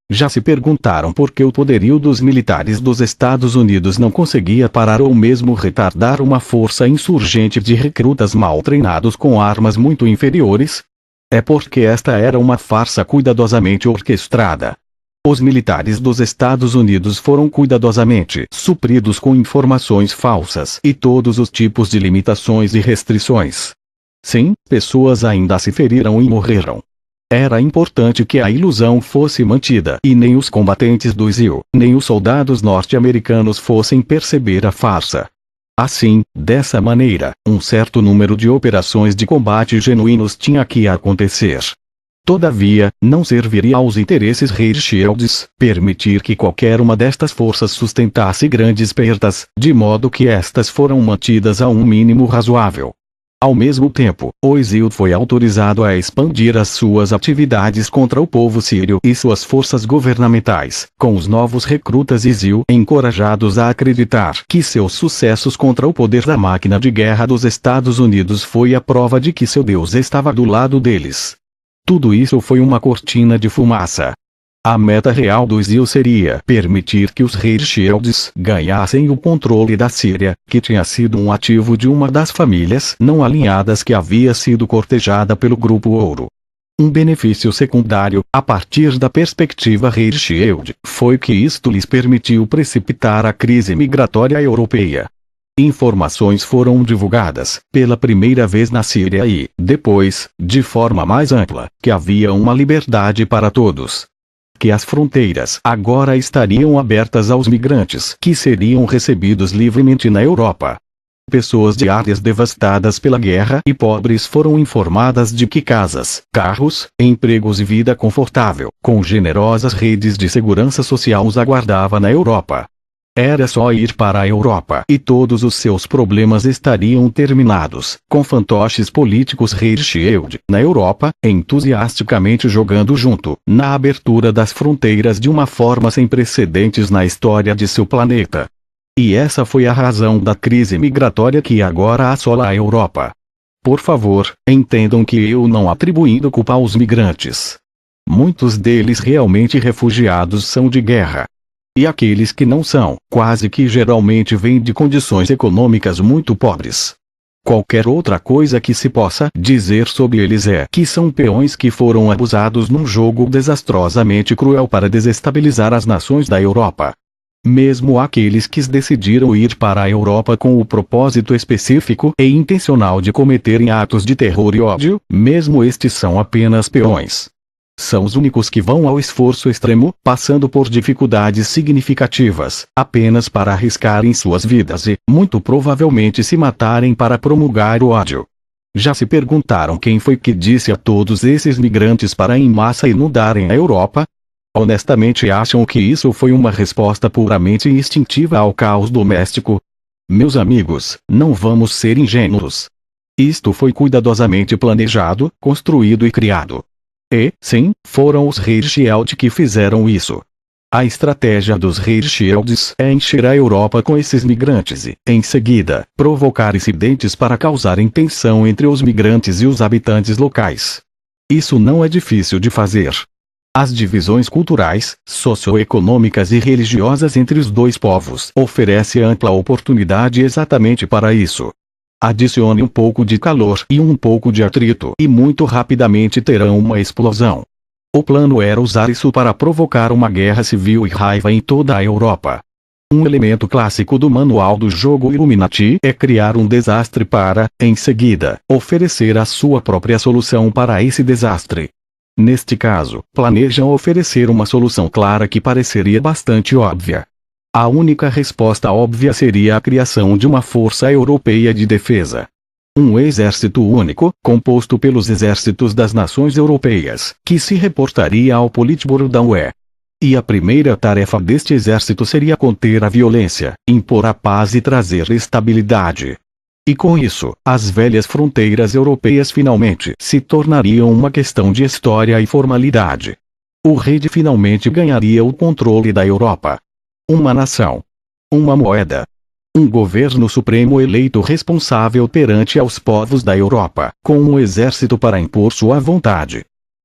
Já se perguntaram por que o poderio dos militares dos Estados Unidos não conseguia parar ou mesmo retardar uma força insurgente de recrutas mal treinados com armas muito inferiores? É porque esta era uma farsa cuidadosamente orquestrada. Os militares dos Estados Unidos foram cuidadosamente supridos com informações falsas e todos os tipos de limitações e restrições. Sim, pessoas ainda se feriram e morreram. Era importante que a ilusão fosse mantida e nem os combatentes do ISIL, nem os soldados norte-americanos fossem perceber a farsa. Assim, dessa maneira, um certo número de operações de combate genuínos tinha que acontecer. Todavia, não serviria aos interesses Rothschilds permitir que qualquer uma destas forças sustentasse grandes perdas, de modo que estas foram mantidas a um mínimo razoável. Ao mesmo tempo, o ISIL foi autorizado a expandir as suas atividades contra o povo sírio e suas forças governamentais, com os novos recrutas ISIL encorajados a acreditar que seus sucessos contra o poder da máquina de guerra dos Estados Unidos foi a prova de que seu Deus estava do lado deles. Tudo isso foi uma cortina de fumaça. A meta real do ISIL seria permitir que os Rothschilds ganhassem o controle da Síria, que tinha sido um ativo de uma das famílias não alinhadas que havia sido cortejada pelo Grupo Ouro. Um benefício secundário, a partir da perspectiva Rothschild, foi que isto lhes permitiu precipitar a crise migratória europeia. Informações foram divulgadas, pela primeira vez na Síria e, depois, de forma mais ampla, que havia uma liberdade para todos. Que as fronteiras agora estariam abertas aos migrantes que seriam recebidos livremente na Europa. Pessoas de áreas devastadas pela guerra e pobres foram informadas de que casas, carros, empregos e vida confortável, com generosas redes de segurança social os aguardava na Europa. Era só ir para a Europa e todos os seus problemas estariam terminados, com fantoches políticos Rothschild, na Europa, entusiasticamente jogando junto, na abertura das fronteiras de uma forma sem precedentes na história de seu planeta. E essa foi a razão da crise migratória que agora assola a Europa. Por favor, entendam que eu não atribuindo culpa aos migrantes. Muitos deles realmente refugiados são de guerra. E aqueles que não são, quase que geralmente vêm de condições econômicas muito pobres. Qualquer outra coisa que se possa dizer sobre eles é que são peões que foram abusados num jogo desastrosamente cruel para desestabilizar as nações da Europa. Mesmo aqueles que decidiram ir para a Europa com o propósito específico e intencional de cometerem atos de terror e ódio, mesmo estes são apenas peões. São os únicos que vão ao esforço extremo, passando por dificuldades significativas, apenas para arriscarem suas vidas e, muito provavelmente, se matarem para promulgar o ódio. Já se perguntaram quem foi que disse a todos esses migrantes para em massa inundarem a Europa? Honestamente acham que isso foi uma resposta puramente instintiva ao caos doméstico? Meus amigos, não vamos ser ingênuos. Isto foi cuidadosamente planejado, construído e criado. E, sim, foram os Rothschild que fizeram isso. A estratégia dos Rothschilds é encher a Europa com esses migrantes e, em seguida, provocar incidentes para causarem tensão entre os migrantes e os habitantes locais. Isso não é difícil de fazer. As divisões culturais, socioeconômicas e religiosas entre os dois povos oferecem ampla oportunidade exatamente para isso. Adicione um pouco de calor e um pouco de atrito e muito rapidamente terão uma explosão. O plano era usar isso para provocar uma guerra civil e raiva em toda a Europa. Um elemento clássico do manual do jogo Illuminati é criar um desastre para, em seguida, oferecer a sua própria solução para esse desastre. Neste caso, planejam oferecer uma solução clara que pareceria bastante óbvia. A única resposta óbvia seria a criação de uma força europeia de defesa. Um exército único, composto pelos exércitos das nações europeias, que se reportaria ao Politburo da UE. E a primeira tarefa deste exército seria conter a violência, impor a paz e trazer estabilidade. E com isso, as velhas fronteiras europeias finalmente se tornariam uma questão de história e formalidade. O rei finalmente ganharia o controle da Europa. Uma nação. Uma moeda. Um governo supremo eleito responsável perante aos povos da Europa, com um exército para impor sua vontade.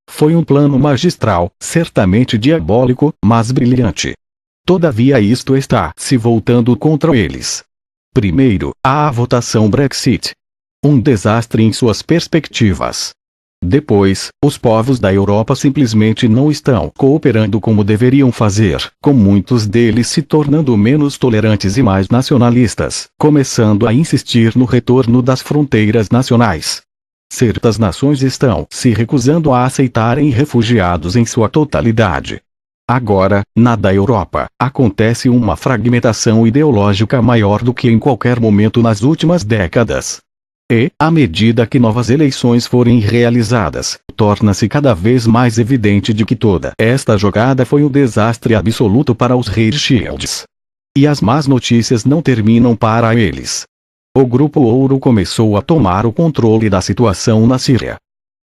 Foi um plano magistral, certamente diabólico, mas brilhante. Todavia isto está se voltando contra eles. Primeiro, há a votação Brexit. Um desastre em suas perspectivas. Depois, os povos da Europa simplesmente não estão cooperando como deveriam fazer, com muitos deles se tornando menos tolerantes e mais nacionalistas, começando a insistir no retorno das fronteiras nacionais. Certas nações estão se recusando a aceitarem refugiados em sua totalidade. Agora, na da Europa, acontece uma fragmentação ideológica maior do que em qualquer momento nas últimas décadas. E, à medida que novas eleições forem realizadas, torna-se cada vez mais evidente de que toda esta jogada foi um desastre absoluto para os Rothschilds. E as más notícias não terminam para eles. O Grupo Ouro começou a tomar o controle da situação na Síria.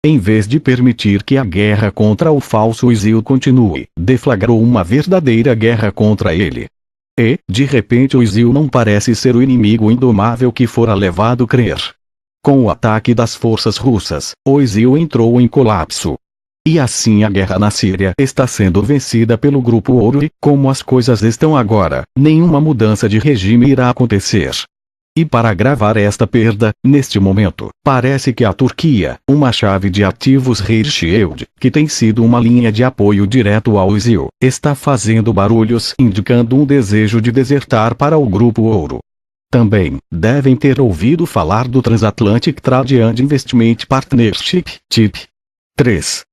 Em vez de permitir que a guerra contra o falso ISIL continue, deflagrou uma verdadeira guerra contra ele. E, de repente o ISIL não parece ser o inimigo indomável que fora levado a crer. Com o ataque das forças russas, o ISIL entrou em colapso. E assim a guerra na Síria está sendo vencida pelo Grupo Ouro e, como as coisas estão agora, nenhuma mudança de regime irá acontecer. E para agravar esta perda, neste momento, parece que a Turquia, uma chave de ativos Rothschild, que tem sido uma linha de apoio direto ao ISIL, está fazendo barulhos indicando um desejo de desertar para o Grupo Ouro. Também, devem ter ouvido falar do Transatlantic Trade and Investment Partnership, TIP. 3.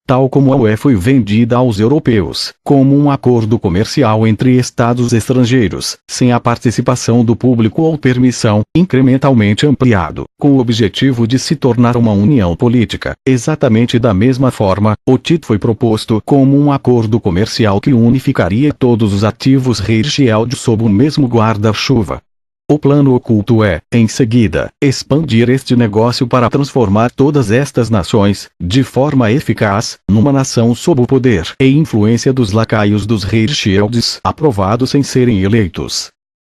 Tal como a UE foi vendida aos europeus, como um acordo comercial entre estados estrangeiros, sem a participação do público ou permissão, incrementalmente ampliado, com o objetivo de se tornar uma união política. Exatamente da mesma forma, o TIP foi proposto como um acordo comercial que unificaria todos os ativos Rothschild sob o mesmo guarda-chuva. O plano oculto é, em seguida, expandir este negócio para transformar todas estas nações, de forma eficaz, numa nação sob o poder e influência dos lacaios dos Rothschilds, aprovados sem serem eleitos.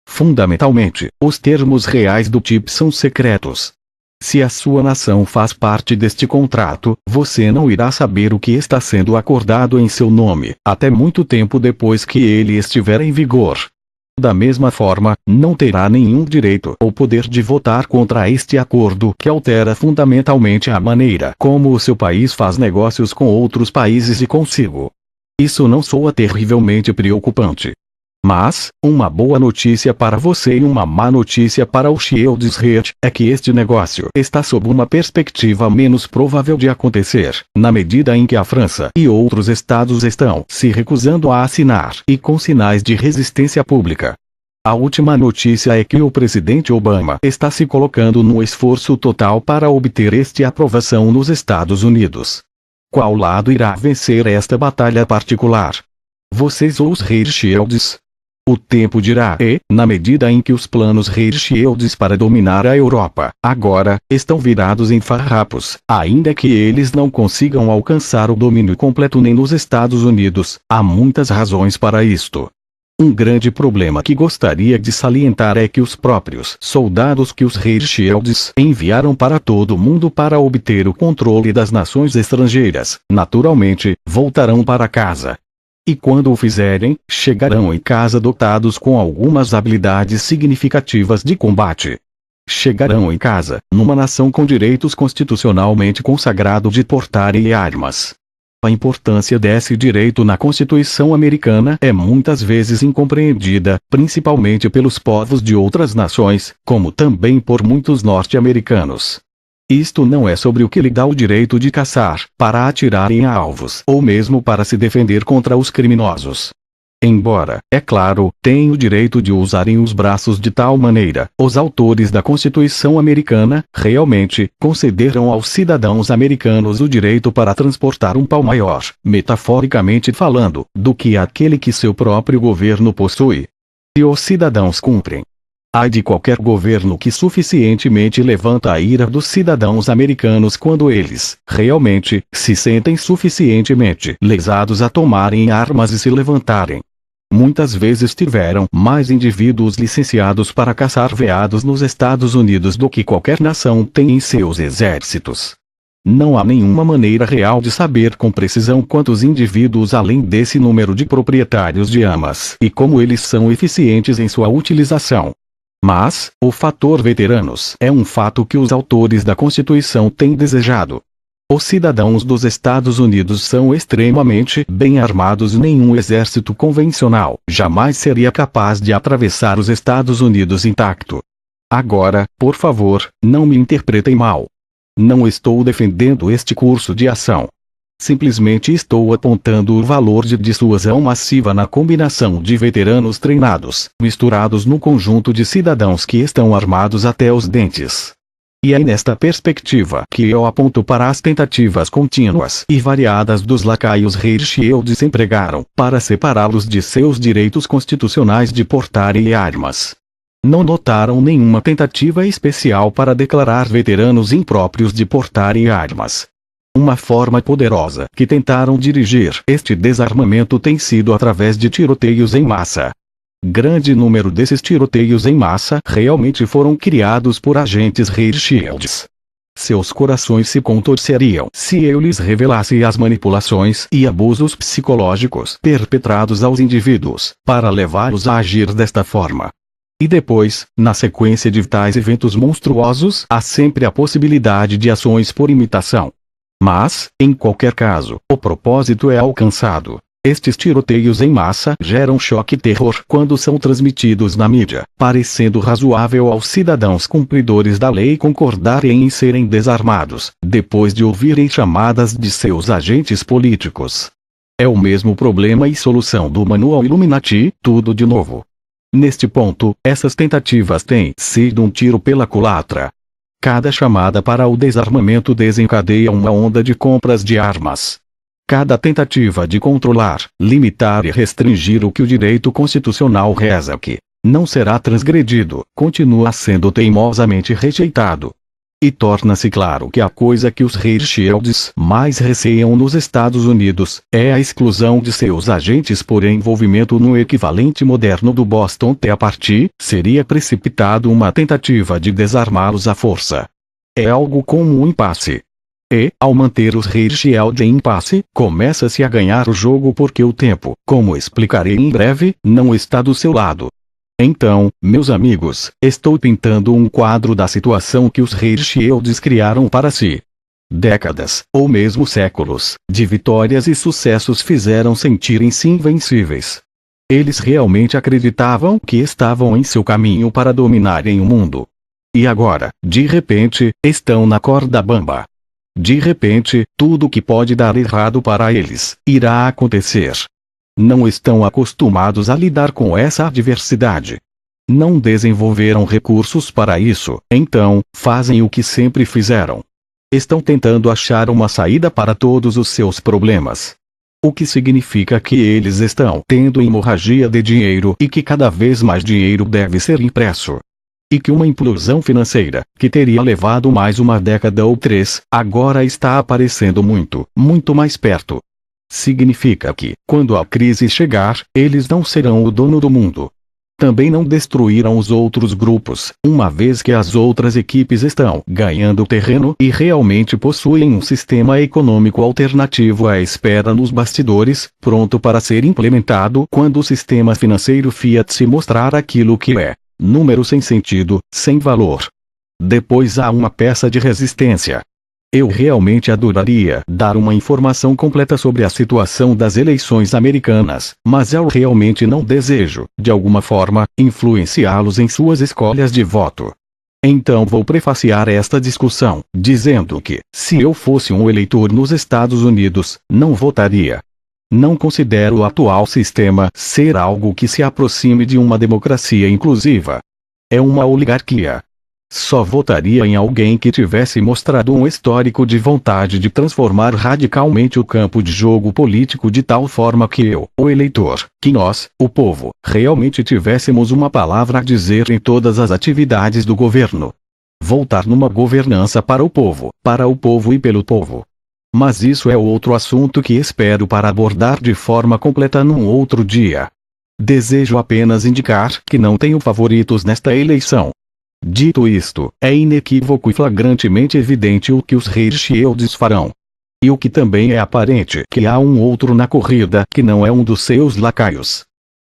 Fundamentalmente, os termos reais do TIP são secretos. Se a sua nação faz parte deste contrato, você não irá saber o que está sendo acordado em seu nome, até muito tempo depois que ele estiver em vigor. Da mesma forma, não terá nenhum direito ou poder de votar contra este acordo que altera fundamentalmente a maneira como o seu país faz negócios com outros países e consigo. Isso não soa terrivelmente preocupante. Mas, uma boa notícia para você e uma má notícia para o Shields é que este negócio está sob uma perspectiva menos provável de acontecer, na medida em que a França e outros estados estão se recusando a assinar e com sinais de resistência pública. A última notícia é que o presidente Obama está se colocando no esforço total para obter esta aprovação nos Estados Unidos. Qual lado irá vencer esta batalha particular? Vocês ou os Rothschilds? O tempo dirá, e, na medida em que os planos Hirschfeldes para dominar a Europa, agora, estão virados em farrapos, ainda que eles não consigam alcançar o domínio completo nem nos Estados Unidos, há muitas razões para isto. Um grande problema que gostaria de salientar é que os próprios soldados que os Hirschfeldes enviaram para todo o mundo para obter o controle das nações estrangeiras, naturalmente, voltarão para casa. E quando o fizerem, chegarão em casa dotados com algumas habilidades significativas de combate. Chegarão em casa, numa nação com direitos constitucionalmente consagrados de portar armas. A importância desse direito na Constituição americana é muitas vezes incompreendida, principalmente pelos povos de outras nações, como também por muitos norte-americanos. Isto não é sobre o que lhe dá o direito de caçar, para atirar em alvos, ou mesmo para se defender contra os criminosos. Embora, é claro, tenham o direito de usarem os braços de tal maneira, os autores da Constituição americana, realmente, concederam aos cidadãos americanos o direito para transportar um pau maior, metaforicamente falando, do que aquele que seu próprio governo possui. E os cidadãos cumprem. Ai de qualquer governo que suficientemente levanta a ira dos cidadãos americanos quando eles, realmente, se sentem suficientemente lesados a tomarem armas e se levantarem. Muitas vezes tiveram mais indivíduos licenciados para caçar veados nos Estados Unidos do que qualquer nação tem em seus exércitos. Não há nenhuma maneira real de saber com precisão quantos indivíduos além desse número de proprietários de armas e como eles são eficientes em sua utilização. Mas, o fator veteranos é um fato que os autores da Constituição têm desejado. Os cidadãos dos Estados Unidos são extremamente bem armados e nenhum exército convencional jamais seria capaz de atravessar os Estados Unidos intacto. Agora, por favor, não me interpretem mal. Não estou defendendo este curso de ação. Simplesmente estou apontando o valor de dissuasão massiva na combinação de veteranos treinados, misturados no conjunto de cidadãos que estão armados até os dentes. E é nesta perspectiva que eu aponto para as tentativas contínuas e variadas dos lacaios Hirschfeldes empregaram para separá-los de seus direitos constitucionais de portar armas. Não notaram nenhuma tentativa especial para declarar veteranos impróprios de portar armas. Uma forma poderosa que tentaram dirigir este desarmamento tem sido através de tiroteios em massa. Grande número desses tiroteios em massa realmente foram criados por agentes Hirschfeldes. Seus corações se contorceriam se eu lhes revelasse as manipulações e abusos psicológicos perpetrados aos indivíduos, para levá-los a agir desta forma. E depois, na sequência de tais eventos monstruosos, há sempre a possibilidade de ações por imitação. Mas, em qualquer caso, o propósito é alcançado. Estes tiroteios em massa geram choque e terror quando são transmitidos na mídia, parecendo razoável aos cidadãos cumpridores da lei concordarem em serem desarmados, depois de ouvirem chamadas de seus agentes políticos. É o mesmo problema e solução do Manual Illuminati, tudo de novo. Neste ponto, essas tentativas têm sido um tiro pela culatra. Cada chamada para o desarmamento desencadeia uma onda de compras de armas. Cada tentativa de controlar, limitar e restringir o que o direito constitucional reza que não será transgredido, continua sendo teimosamente rejeitado. E torna-se claro que a coisa que os Hirschfeldes mais receiam nos Estados Unidos é a exclusão de seus agentes por envolvimento no equivalente moderno do Boston Tea Party, seria precipitado uma tentativa de desarmá-los à força. É algo como um impasse. E, ao manter os Hirschfeldes em impasse, começa-se a ganhar o jogo porque o tempo, como explicarei em breve, não está do seu lado. Então, meus amigos, estou pintando um quadro da situação que os Hirschfeldes criaram para si. Décadas, ou mesmo séculos, de vitórias e sucessos fizeram sentirem-se invencíveis. Eles realmente acreditavam que estavam em seu caminho para dominarem o mundo. E agora, de repente, estão na corda bamba. De repente, tudo que pode dar errado para eles, irá acontecer. Não estão acostumados a lidar com essa adversidade. Não desenvolveram recursos para isso, então, fazem o que sempre fizeram. Estão tentando achar uma saída para todos os seus problemas. O que significa que eles estão tendo hemorragia de dinheiro e que cada vez mais dinheiro deve ser impresso. E que uma implosão financeira, que teria levado mais uma década ou 3, agora está aparecendo muito, muito mais perto. Significa que, quando a crise chegar, eles não serão o dono do mundo. Também não destruirão os outros grupos, uma vez que as outras equipes estão ganhando terreno e realmente possuem um sistema econômico alternativo à espera nos bastidores, pronto para ser implementado quando o sistema financeiro Fiat se mostrar aquilo que é. Número sem sentido, sem valor. Depois há uma peça de resistência. Eu realmente adoraria dar uma informação completa sobre a situação das eleições americanas, mas eu realmente não desejo, de alguma forma, influenciá-los em suas escolhas de voto. Então vou prefaciar esta discussão, dizendo que, se eu fosse um eleitor nos Estados Unidos, não votaria. Não considero o atual sistema ser algo que se aproxime de uma democracia inclusiva. É uma oligarquia. Só votaria em alguém que tivesse mostrado um histórico de vontade de transformar radicalmente o campo de jogo político de tal forma que eu, o eleitor, que nós, o povo, realmente tivéssemos uma palavra a dizer em todas as atividades do governo. Voltar numa governança para o povo e pelo povo. Mas isso é outro assunto que espero para abordar de forma completa num outro dia. Desejo apenas indicar que não tenho favoritos nesta eleição. Dito isto, é inequívoco e flagrantemente evidente o que os Hirschfelds farão. E o que também é aparente que há um outro na corrida que não é um dos seus lacaios.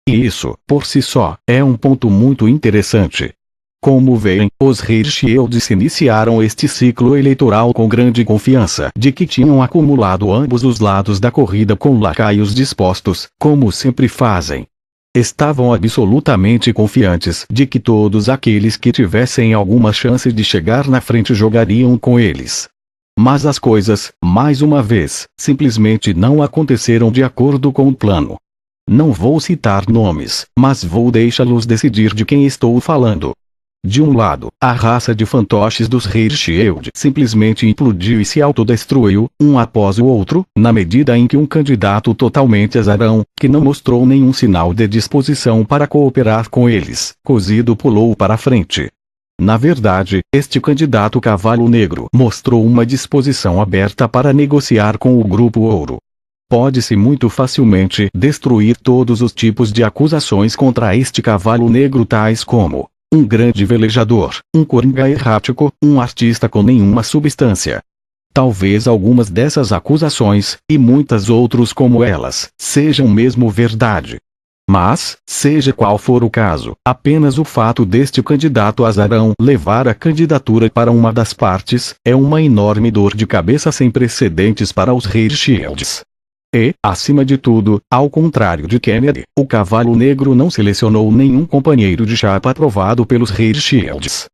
E isso, por si só, é um ponto muito interessante. Como veem, os Hirschfelds iniciaram este ciclo eleitoral com grande confiança de que tinham acumulado ambos os lados da corrida com lacaios dispostos, como sempre fazem. Estavam absolutamente confiantes de que todos aqueles que tivessem alguma chance de chegar na frente jogariam com eles. Mas as coisas, mais uma vez, simplesmente não aconteceram de acordo com o plano. Não vou citar nomes, mas vou deixá-los decidir de quem estou falando. De um lado, a raça de fantoches dos Hirschfeld simplesmente implodiu e se autodestruiu, um após o outro, na medida em que um candidato totalmente azarão, que não mostrou nenhum sinal de disposição para cooperar com eles, cozido pulou para a frente. Na verdade, este candidato Cavalo Negro mostrou uma disposição aberta para negociar com o Grupo Ouro. Pode-se muito facilmente destruir todos os tipos de acusações contra este Cavalo Negro, tais como um grande velejador, um coringa errático, um artista com nenhuma substância. Talvez algumas dessas acusações, e muitas outras como elas, sejam mesmo verdade. Mas, seja qual for o caso, apenas o fato deste candidato azarão levar a candidatura para uma das partes, é uma enorme dor de cabeça sem precedentes para os Hirschfelds. E, acima de tudo, ao contrário de Kennedy, o Cavalo Negro não selecionou nenhum companheiro de chapa aprovado pelos Hirschfelds.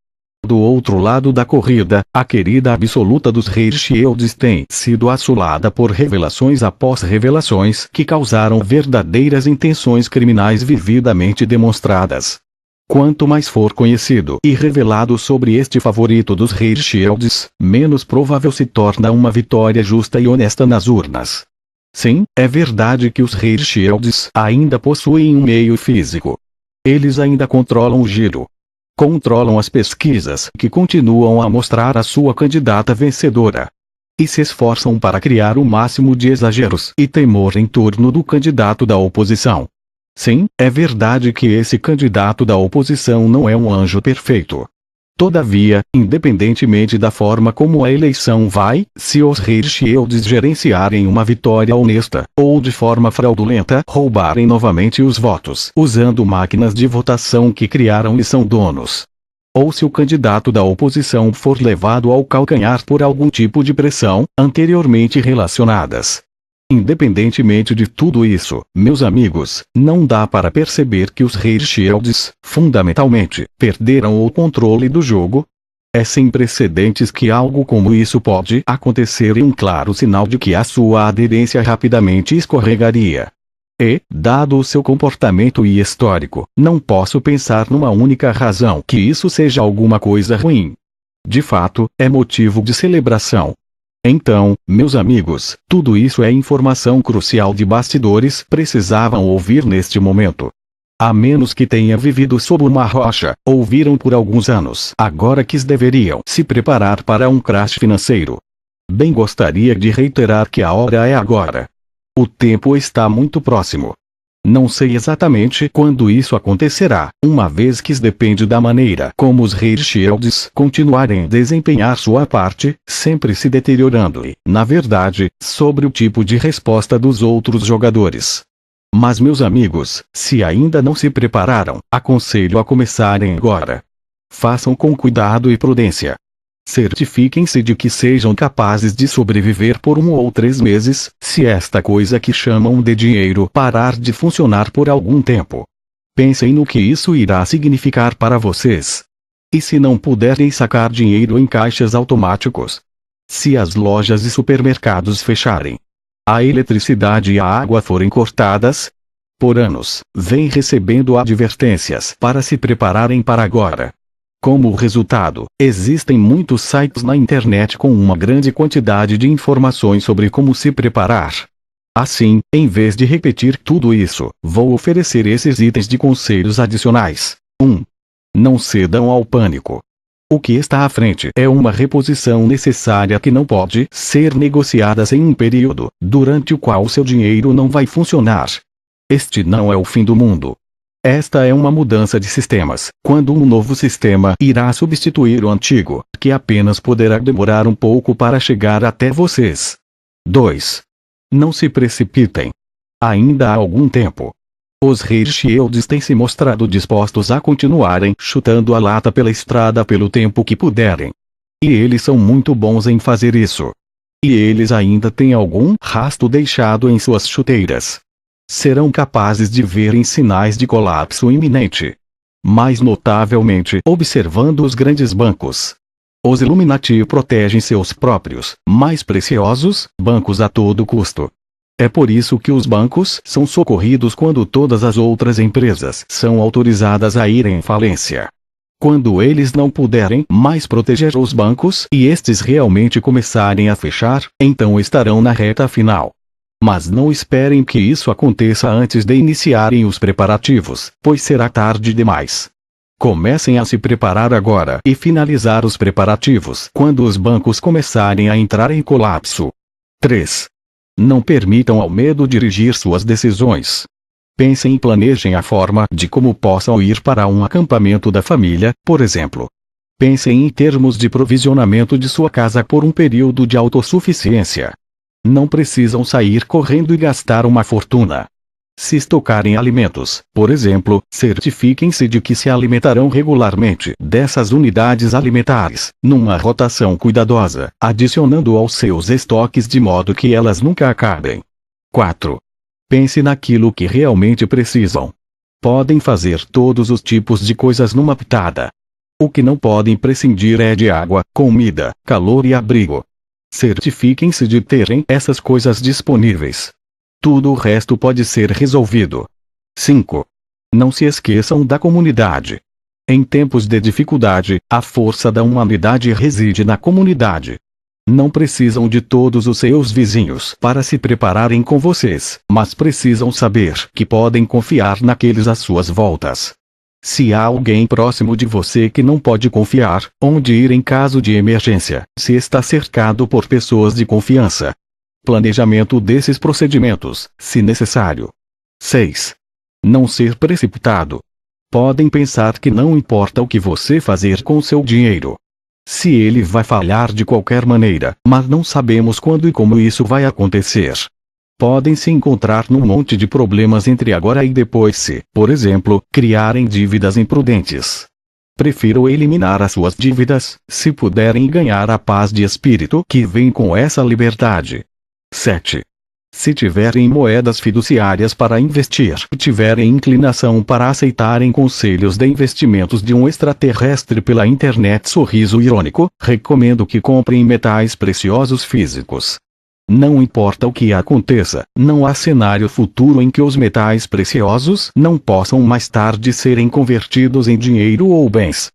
Do outro lado da corrida, a querida absoluta dos Hirschfelds tem sido assolada por revelações após revelações que causaram verdadeiras intenções criminais vividamente demonstradas. Quanto mais for conhecido e revelado sobre este favorito dos Hirschfelds, menos provável se torna uma vitória justa e honesta nas urnas. Sim, é verdade que os Hirschfelds ainda possuem um meio físico. Eles ainda controlam o giro. Controlam as pesquisas que continuam a mostrar a sua candidata vencedora. E se esforçam para criar o máximo de exageros e temor em torno do candidato da oposição. Sim, é verdade que esse candidato da oposição não é um anjo perfeito. Todavia, independentemente da forma como a eleição vai, se os Hirschfelds gerenciarem uma vitória honesta, ou de forma fraudulenta roubarem novamente os votos usando máquinas de votação que criaram e são donos. Ou se o candidato da oposição for levado ao calcanhar por algum tipo de pressão, anteriormente relacionadas. Independentemente de tudo isso, meus amigos, não dá para perceber que os Hirschfelds, fundamentalmente, perderam o controle do jogo? É sem precedentes que algo como isso pode acontecer e um claro sinal de que a sua aderência rapidamente escorregaria. E, dado o seu comportamento e histórico, não posso pensar numa única razão que isso seja alguma coisa ruim. De fato, é motivo de celebração. Então, meus amigos, tudo isso é informação crucial de bastidores, precisavam ouvir neste momento. A menos que tenha vivido sob uma rocha, ouviram por alguns anos. Agora que deveriam se preparar para um crash financeiro. Bem gostaria de reiterar que a hora é agora. O tempo está muito próximo. Não sei exatamente quando isso acontecerá, uma vez que depende da maneira como os Shields continuarem a desempenhar sua parte, sempre se deteriorando e, na verdade, sobre o tipo de resposta dos outros jogadores. Mas meus amigos, se ainda não se prepararam, aconselho a começarem agora. Façam com cuidado e prudência. Certifiquem-se de que sejam capazes de sobreviver por 1 ou 3 meses, se esta coisa que chamam de dinheiro parar de funcionar por algum tempo. Pensem no que isso irá significar para vocês. E se não puderem sacar dinheiro em caixas automáticos? Se as lojas e supermercados fecharem? A eletricidade e a água forem cortadas? Por anos, vêm recebendo advertências para se prepararem para agora. Como resultado, existem muitos sites na internet com uma grande quantidade de informações sobre como se preparar. Assim, em vez de repetir tudo isso, vou oferecer esses itens de conselhos adicionais. 1. Não cedam ao pânico. O que está à frente é uma reposição necessária que não pode ser negociada sem um período, durante o qual seu dinheiro não vai funcionar. Este não é o fim do mundo. Esta é uma mudança de sistemas, quando um novo sistema irá substituir o antigo, que apenas poderá demorar um pouco para chegar até vocês. 2. Não se precipitem. Ainda há algum tempo. Os Shields têm se mostrado dispostos a continuarem chutando a lata pela estrada pelo tempo que puderem. E eles são muito bons em fazer isso. E eles ainda têm algum rastro deixado em suas chuteiras. Serão capazes de verem sinais de colapso iminente. Mais notavelmente, observando os grandes bancos. Os Illuminati protegem seus próprios, mais preciosos, bancos a todo custo. É por isso que os bancos são socorridos quando todas as outras empresas são autorizadas a irem em falência. Quando eles não puderem mais proteger os bancos e estes realmente começarem a fechar, então estarão na reta final. Mas não esperem que isso aconteça antes de iniciarem os preparativos, pois será tarde demais. Comecem a se preparar agora e finalizar os preparativos quando os bancos começarem a entrar em colapso. 3. Não permitam ao medo dirigir suas decisões. Pensem e planejem a forma de como possam ir para um acampamento da família, por exemplo. Pensem em termos de provisionamento de sua casa por um período de autossuficiência. Não precisam sair correndo e gastar uma fortuna. Se estocarem alimentos, por exemplo, certifiquem-se de que se alimentarão regularmente dessas unidades alimentares, numa rotação cuidadosa, adicionando aos seus estoques de modo que elas nunca acabem. 4. Pense naquilo que realmente precisam. Podem fazer todos os tipos de coisas numa pitada. O que não podem prescindir é de água, comida, calor e abrigo. Certifiquem-se de terem essas coisas disponíveis. Tudo o resto pode ser resolvido. 5. Não se esqueçam da comunidade. Em tempos de dificuldade, a força da humanidade reside na comunidade. Não precisam de todos os seus vizinhos para se prepararem com vocês, mas precisam saber que podem confiar naqueles às suas voltas. Se há alguém próximo de você que não pode confiar, onde ir em caso de emergência, se está cercado por pessoas de confiança. Planejamento desses procedimentos, se necessário. 6. Não ser precipitado. Podem pensar que não importa o que você fazer com seu dinheiro. Se ele vai falhar de qualquer maneira, mas não sabemos quando e como isso vai acontecer. Podem se encontrar num monte de problemas entre agora e depois se, por exemplo, criarem dívidas imprudentes. Prefiro eliminar as suas dívidas, se puderem ganhar a paz de espírito que vem com essa liberdade. 7. Se tiverem moedas fiduciárias para investir, tiverem inclinação para aceitarem conselhos de investimentos de um extraterrestre pela internet, sorriso irônico, recomendo que comprem metais preciosos físicos. Não importa o que aconteça, não há cenário futuro em que os metais preciosos não possam mais tarde serem convertidos em dinheiro ou bens.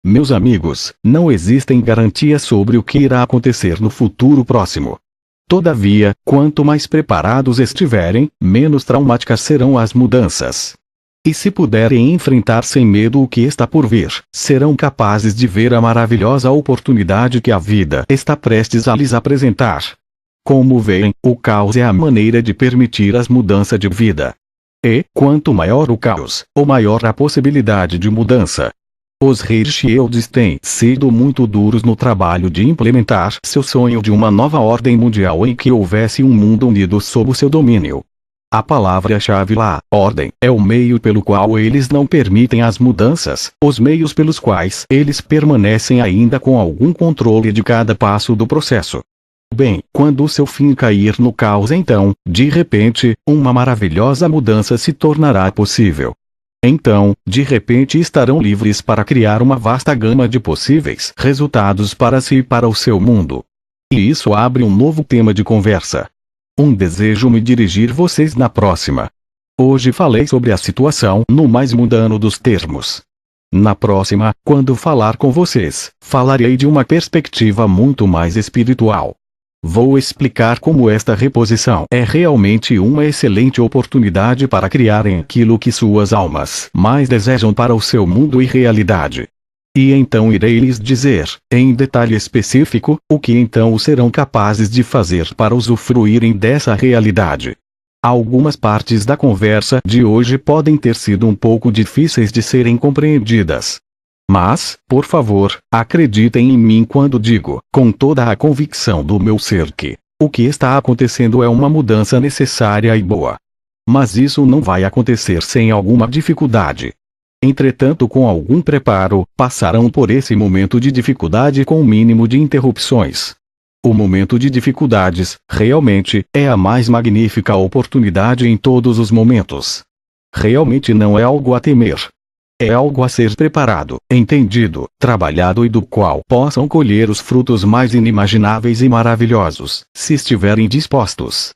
Meus amigos, não existem garantias sobre o que irá acontecer no futuro próximo. Todavia, quanto mais preparados estiverem, menos traumáticas serão as mudanças. E se puderem enfrentar sem medo o que está por vir, serão capazes de ver a maravilhosa oportunidade que a vida está prestes a lhes apresentar. Como veem, o caos é a maneira de permitir as mudanças de vida. E, quanto maior o caos, ou maior a possibilidade de mudança. Os Hirschfields têm sido muito duros no trabalho de implementar seu sonho de uma nova ordem mundial em que houvesse um mundo unido sob o seu domínio. A palavra-chave lá, ordem, é o meio pelo qual eles não permitem as mudanças, os meios pelos quais eles permanecem ainda com algum controle de cada passo do processo. Bem, quando o seu fim cair no caos, então, de repente, uma maravilhosa mudança se tornará possível. Então, de repente estarão livres para criar uma vasta gama de possíveis resultados para si e para o seu mundo. E isso abre um novo tema de conversa. Desejo me dirigir vocês na próxima. Hoje falei sobre a situação no mais mundano dos termos. Na próxima, quando falar com vocês, falarei de uma perspectiva muito mais espiritual. Vou explicar como esta reposição é realmente uma excelente oportunidade para criarem aquilo que suas almas mais desejam para o seu mundo e realidade. E então irei lhes dizer, em detalhe específico, o que então serão capazes de fazer para usufruírem dessa realidade. Algumas partes da conversa de hoje podem ter sido um pouco difíceis de serem compreendidas. Mas, por favor, acreditem em mim quando digo, com toda a convicção do meu ser, que o que está acontecendo é uma mudança necessária e boa. Mas isso não vai acontecer sem alguma dificuldade. Entretanto, com algum preparo, passarão por esse momento de dificuldade com o mínimo de interrupções. O momento de dificuldades, realmente, é a mais magnífica oportunidade em todos os momentos. Realmente não é algo a temer. É algo a ser preparado, entendido, trabalhado e do qual possam colher os frutos mais inimagináveis e maravilhosos, se estiverem dispostos.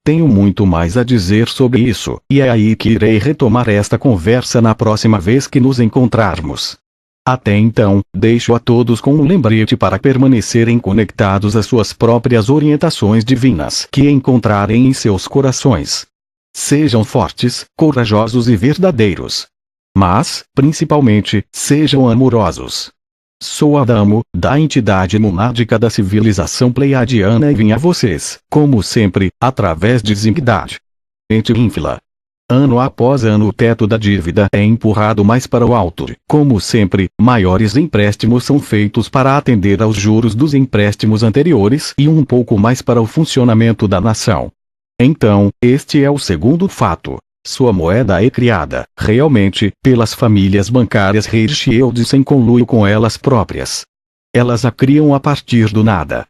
Tenho muito mais a dizer sobre isso, e é aí que irei retomar esta conversa na próxima vez que nos encontrarmos. Até então, deixo a todos com um lembrete para permanecerem conectados às suas próprias orientações divinas que encontrarem em seus corações. Sejam fortes, corajosos e verdadeiros. Mas, principalmente, sejam amorosos. Sou Adamo, da entidade monádica da civilização pleiadiana, e vim a vocês, como sempre, através de Zingdad. Ente Infla. Ano após ano o teto da dívida é empurrado mais para o alto. Como sempre, maiores empréstimos são feitos para atender aos juros dos empréstimos anteriores e um pouco mais para o funcionamento da nação. Então, este é o segundo fato. Sua moeda é criada, realmente, pelas famílias bancárias Hirschfields em conluio com elas próprias. Elas a criam a partir do nada.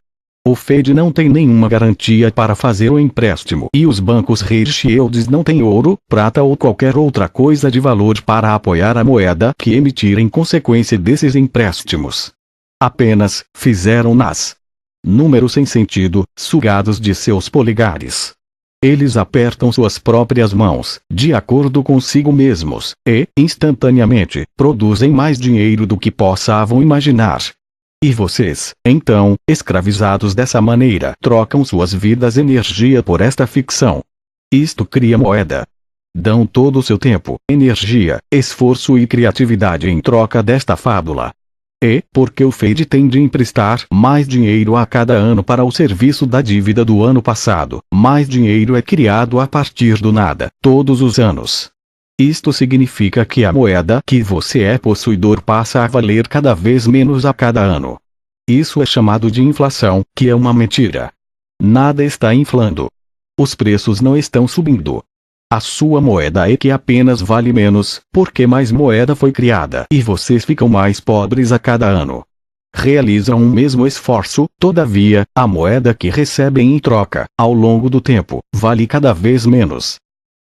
O Fed não tem nenhuma garantia para fazer o empréstimo e os bancos Hirschfields não têm ouro, prata ou qualquer outra coisa de valor para apoiar a moeda que emitir em consequência desses empréstimos. Apenas, fizeram-nas. Números sem sentido, sugados de seus polegares. Eles apertam suas próprias mãos, de acordo consigo mesmos, e, instantaneamente, produzem mais dinheiro do que possam imaginar. E vocês, então, escravizados dessa maneira, trocam suas vidas e energia por esta ficção. Isto cria moeda. Dão todo o seu tempo, energia, esforço e criatividade em troca desta fábula. E, porque o Fed tem de emprestar mais dinheiro a cada ano para o serviço da dívida do ano passado, mais dinheiro é criado a partir do nada, todos os anos. Isto significa que a moeda que você é possuidor passa a valer cada vez menos a cada ano. Isso é chamado de inflação, que é uma mentira. Nada está inflando. Os preços não estão subindo. A sua moeda é que apenas vale menos, porque mais moeda foi criada e vocês ficam mais pobres a cada ano. Realizam um mesmo esforço, todavia, a moeda que recebem em troca, ao longo do tempo, vale cada vez menos.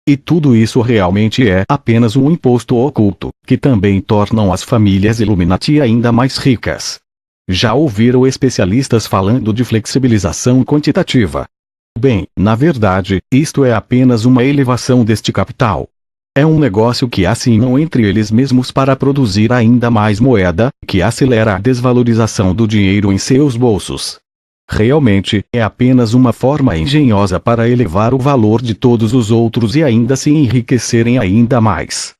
E tudo isso realmente é apenas um imposto oculto, que também tornam as famílias Illuminati ainda mais ricas. Já ouviram especialistas falando de flexibilização quantitativa? Bem, na verdade, isto é apenas uma elevação deste capital. É um negócio que assinam entre eles mesmos para produzir ainda mais moeda, que acelera a desvalorização do dinheiro em seus bolsos. Realmente, é apenas uma forma engenhosa para elevar o valor de todos os outros e ainda se enriquecerem ainda mais.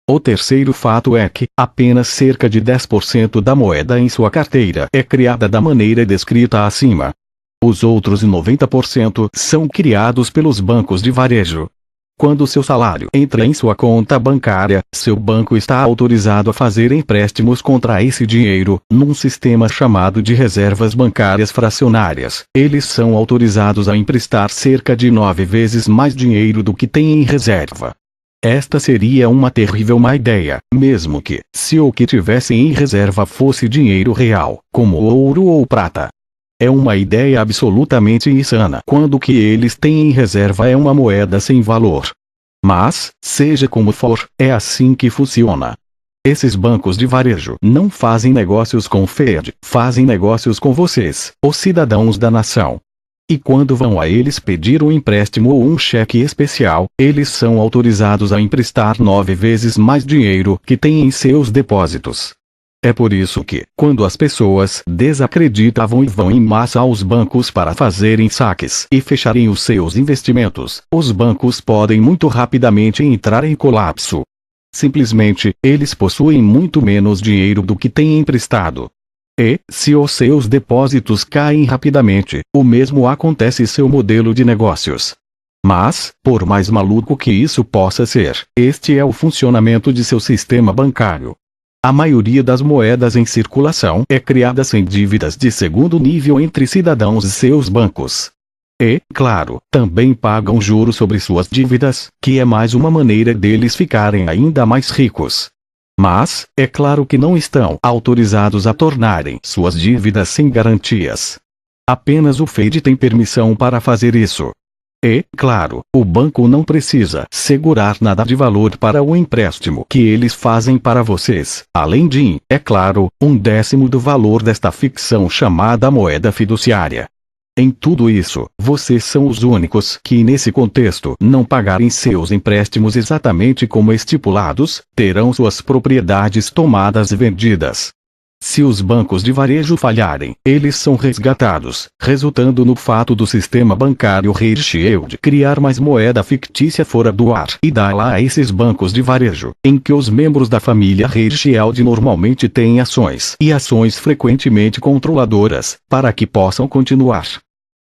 O terceiro fato é que, apenas cerca de 10% da moeda em sua carteira é criada da maneira descrita acima. Os outros 90% são criados pelos bancos de varejo. Quando seu salário entra em sua conta bancária, seu banco está autorizado a fazer empréstimos contra esse dinheiro, num sistema chamado de reservas bancárias fracionárias. Eles são autorizados a emprestar cerca de 9 vezes mais dinheiro do que têm em reserva. Esta seria uma terrível má ideia, mesmo que, se o que tivessem em reserva fosse dinheiro real, como ouro ou prata. É uma ideia absolutamente insana quando o que eles têm em reserva é uma moeda sem valor. Mas, seja como for, é assim que funciona. Esses bancos de varejo não fazem negócios com o Fed, fazem negócios com vocês, os cidadãos da nação. E quando vão a eles pedir um empréstimo ou um cheque especial, eles são autorizados a emprestar 9 vezes mais dinheiro que têm em seus depósitos. É por isso que, quando as pessoas desacreditavam e vão em massa aos bancos para fazerem saques e fecharem os seus investimentos, os bancos podem muito rapidamente entrar em colapso. Simplesmente, eles possuem muito menos dinheiro do que têm emprestado. E, se os seus depósitos caem rapidamente, o mesmo acontece em seu modelo de negócios. Mas, por mais maluco que isso possa ser, este é o funcionamento de seu sistema bancário. A maioria das moedas em circulação é criada sem dívidas de segundo nível entre cidadãos e seus bancos. E, claro, também pagam juros sobre suas dívidas, que é mais uma maneira deles ficarem ainda mais ricos. Mas, é claro que não estão autorizados a tornarem suas dívidas sem garantias. Apenas o Fed tem permissão para fazer isso. E, claro, o banco não precisa segurar nada de valor para o empréstimo que eles fazem para vocês, além de, é claro, 1/10 do valor desta ficção chamada moeda fiduciária. Em tudo isso, vocês são os únicos que nesse contexto não pagarem seus empréstimos exatamente como estipulados, terão suas propriedades tomadas e vendidas. Se os bancos de varejo falharem, eles são resgatados, resultando no fato do sistema bancário Rothschild criar mais moeda fictícia fora do ar e dá-la a esses bancos de varejo, em que os membros da família Rothschild normalmente têm ações e ações frequentemente controladoras, para que possam continuar.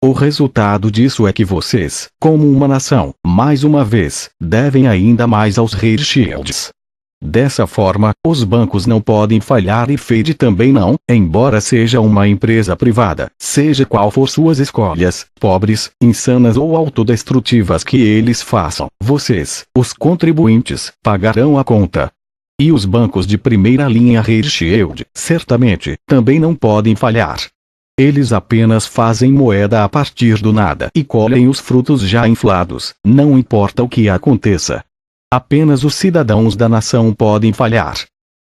O resultado disso é que vocês, como uma nação, mais uma vez, devem ainda mais aos Rothschilds. Dessa forma, os bancos não podem falhar e Fed também não, embora seja uma empresa privada, seja qual for suas escolhas, pobres, insanas ou autodestrutivas que eles façam, vocês, os contribuintes, pagarão a conta. E os bancos de primeira linha Rothschild, certamente, também não podem falhar. Eles apenas fazem moeda a partir do nada e colhem os frutos já inflados, não importa o que aconteça. Apenas os cidadãos da nação podem falhar.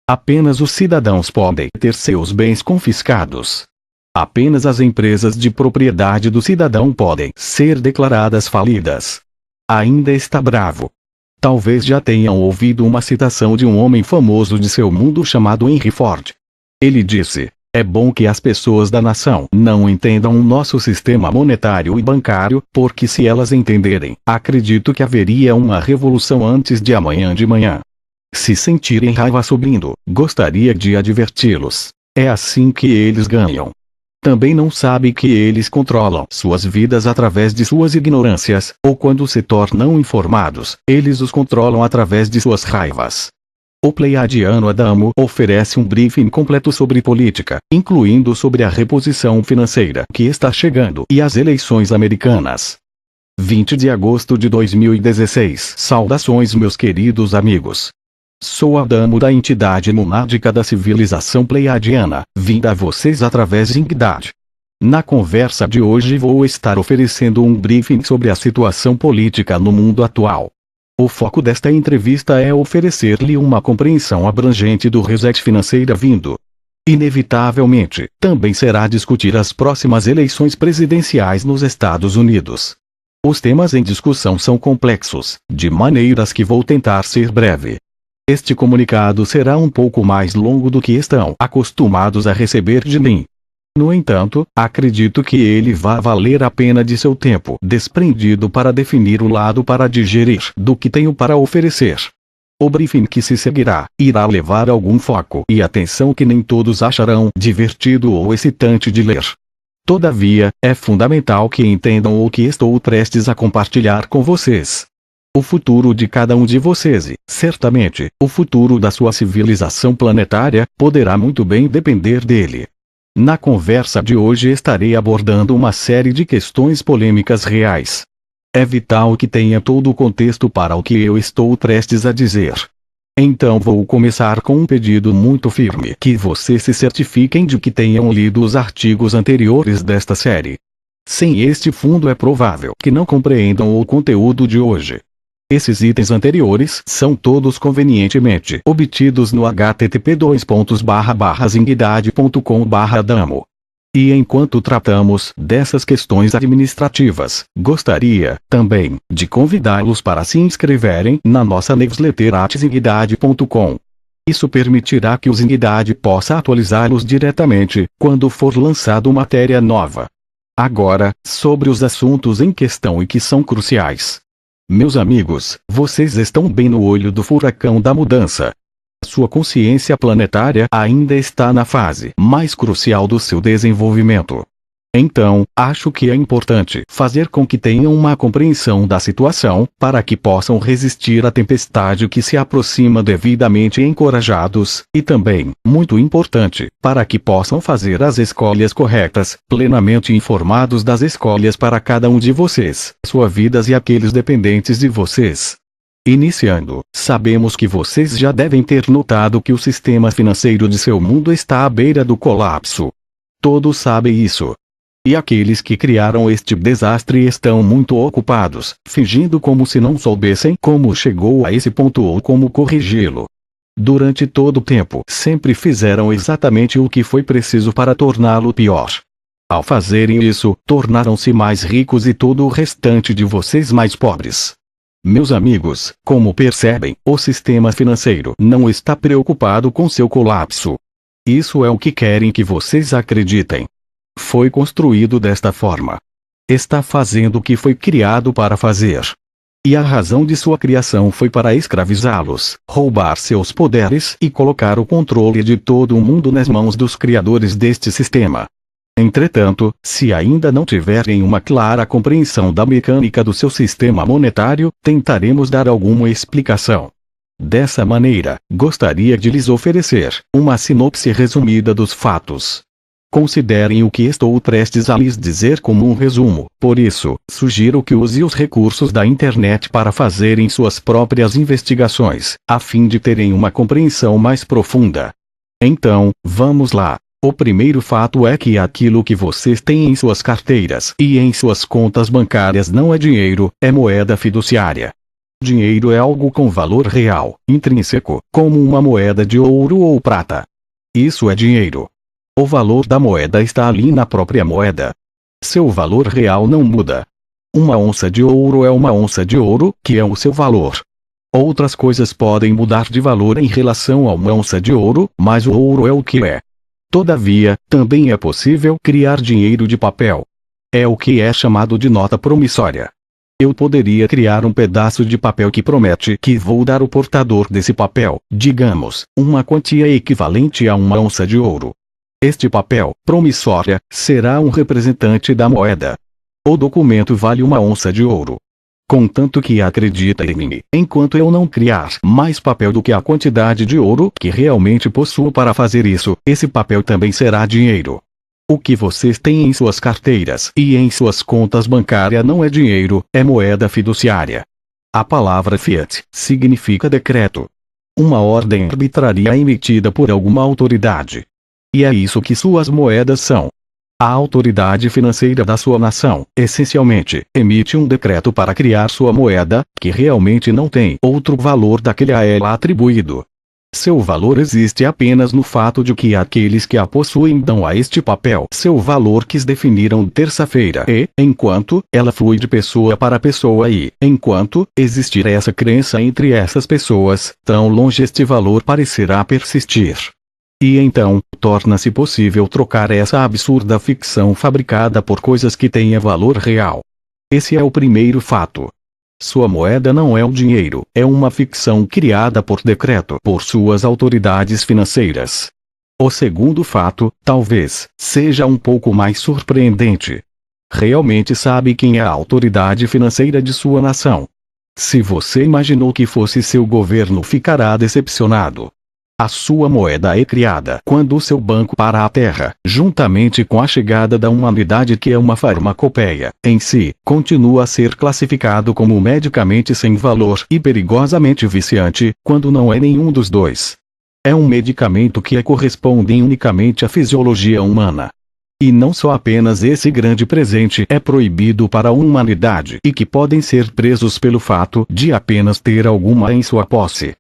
Apenas os cidadãos podem ter seus bens confiscados. Apenas as empresas de propriedade do cidadão podem ser declaradas falidas. Ainda está bravo. Talvez já tenham ouvido uma citação de um homem famoso de seu mundo chamado Henry Ford. Ele disse: "É bom que as pessoas da nação não entendam o nosso sistema monetário e bancário, porque se elas entenderem, acredito que haveria uma revolução antes de amanhã de manhã." Se sentirem raiva subindo, gostaria de adverti-los. É assim que eles ganham. Também não sabem que eles controlam suas vidas através de suas ignorâncias, ou quando se tornam informados, eles os controlam através de suas raivas. O Pleiadiano Adamo oferece um briefing completo sobre política, incluindo sobre a reposição financeira que está chegando e as eleições americanas. 20 de agosto de 2016. Saudações, meus queridos amigos. Sou Adamo da entidade monádica da civilização pleiadiana, vinda a vocês através de Ingdad. Na conversa de hoje vou estar oferecendo um briefing sobre a situação política no mundo atual. O foco desta entrevista é oferecer-lhe uma compreensão abrangente do reset financeiro vindo. Inevitavelmente, também será discutir as próximas eleições presidenciais nos Estados Unidos. Os temas em discussão são complexos, de maneiras que vou tentar ser breve. Este comunicado será um pouco mais longo do que estão acostumados a receber de mim. No entanto, acredito que ele vai valer a pena de seu tempo desprendido para definir o lado para digerir do que tenho para oferecer. O briefing que se seguirá irá levar algum foco e atenção que nem todos acharão divertido ou excitante de ler. Todavia, é fundamental que entendam o que estou prestes a compartilhar com vocês. O futuro de cada um de vocês e, certamente, o futuro da sua civilização planetária, poderá muito bem depender dele. Na conversa de hoje estarei abordando uma série de questões polêmicas reais. É vital que tenha todo o contexto para o que eu estou prestes a dizer. Então vou começar com um pedido muito firme que vocês se certifiquem de que tenham lido os artigos anteriores desta série. Sem este fundo é provável que não compreendam o conteúdo de hoje. Esses itens anteriores são todos convenientemente obtidos no http://zingdade.com/adamo. E enquanto tratamos dessas questões administrativas, gostaria, também, de convidá-los para se inscreverem na nossa newsletter @zingdade.com. Isso permitirá que o Zingdade possa atualizá-los diretamente, quando for lançado matéria nova. Agora, sobre os assuntos em questão e que são cruciais. Meus amigos, vocês estão bem no olho do furacão da mudança. Sua consciência planetária ainda está na fase mais crucial do seu desenvolvimento. Então, acho que é importante fazer com que tenham uma compreensão da situação, para que possam resistir à tempestade que se aproxima devidamente encorajados, e também, muito importante, para que possam fazer as escolhas corretas, plenamente informados das escolhas para cada um de vocês, suas vidas e aqueles dependentes de vocês. Iniciando, sabemos que vocês já devem ter notado que o sistema financeiro de seu mundo está à beira do colapso. Todos sabem isso. E aqueles que criaram este desastre estão muito ocupados, fingindo como se não soubessem como chegou a esse ponto ou como corrigi-lo. Durante todo o tempo, sempre fizeram exatamente o que foi preciso para torná-lo pior. Ao fazerem isso, tornaram-se mais ricos e todo o restante de vocês mais pobres. Meus amigos, como percebem, o sistema financeiro não está preocupado com seu colapso. Isso é o que querem que vocês acreditem. Foi construído desta forma. Está fazendo o que foi criado para fazer. E a razão de sua criação foi para escravizá-los, roubar seus poderes e colocar o controle de todo o mundo nas mãos dos criadores deste sistema. Entretanto, se ainda não tiverem uma clara compreensão da mecânica do seu sistema monetário, tentaremos dar alguma explicação. Dessa maneira, gostaria de lhes oferecer uma sinopse resumida dos fatos. Considerem o que estou prestes a lhes dizer como um resumo, por isso, sugiro que use os recursos da internet para fazerem suas próprias investigações, a fim de terem uma compreensão mais profunda. Então, vamos lá. O primeiro fato é que aquilo que vocês têm em suas carteiras e em suas contas bancárias não é dinheiro, é moeda fiduciária. Dinheiro é algo com valor real, intrínseco, como uma moeda de ouro ou prata. Isso é dinheiro. O valor da moeda está ali na própria moeda. Seu valor real não muda. Uma onça de ouro é uma onça de ouro, que é o seu valor. Outras coisas podem mudar de valor em relação a uma onça de ouro, mas o ouro é o que é. Todavia, também é possível criar dinheiro de papel. É o que é chamado de nota promissória. Eu poderia criar um pedaço de papel que promete que vou dar ao portador desse papel, digamos, uma quantia equivalente a uma onça de ouro. Este papel, promissória, será um representante da moeda. O documento vale uma onça de ouro. Contanto que acredita em mim, enquanto eu não criar mais papel do que a quantidade de ouro que realmente possuo para fazer isso, esse papel também será dinheiro. O que vocês têm em suas carteiras e em suas contas bancárias não é dinheiro, é moeda fiduciária. A palavra fiat significa decreto. Uma ordem arbitrária emitida por alguma autoridade. E é isso que suas moedas são. A autoridade financeira da sua nação, essencialmente, emite um decreto para criar sua moeda, que realmente não tem outro valor daquele a ela atribuído. Seu valor existe apenas no fato de que aqueles que a possuem dão a este papel seu valor que definiram terça-feira e, enquanto ela flui de pessoa para pessoa e, enquanto existir essa crença entre essas pessoas, tão longe este valor parecerá persistir. E então, torna-se possível trocar essa absurda ficção fabricada por coisas que tenha valor real. Esse é o primeiro fato. Sua moeda não é o dinheiro, é uma ficção criada por decreto por suas autoridades financeiras. O segundo fato, talvez, seja um pouco mais surpreendente. Realmente sabe quem é a autoridade financeira de sua nação? Se você imaginou que fosse seu governo, ficará decepcionado. A sua moeda é criada quando o seu banco para a terra, juntamente com a chegada da humanidade que é uma farmacopeia, em si, continua a ser classificado como medicamente sem valor e perigosamente viciante, quando não é nenhum dos dois. É um medicamento que corresponde unicamente à fisiologia humana. E não só apenas esse grande presente é proibido para a humanidade e que podem ser presos pelo fato de apenas ter alguma em sua posse.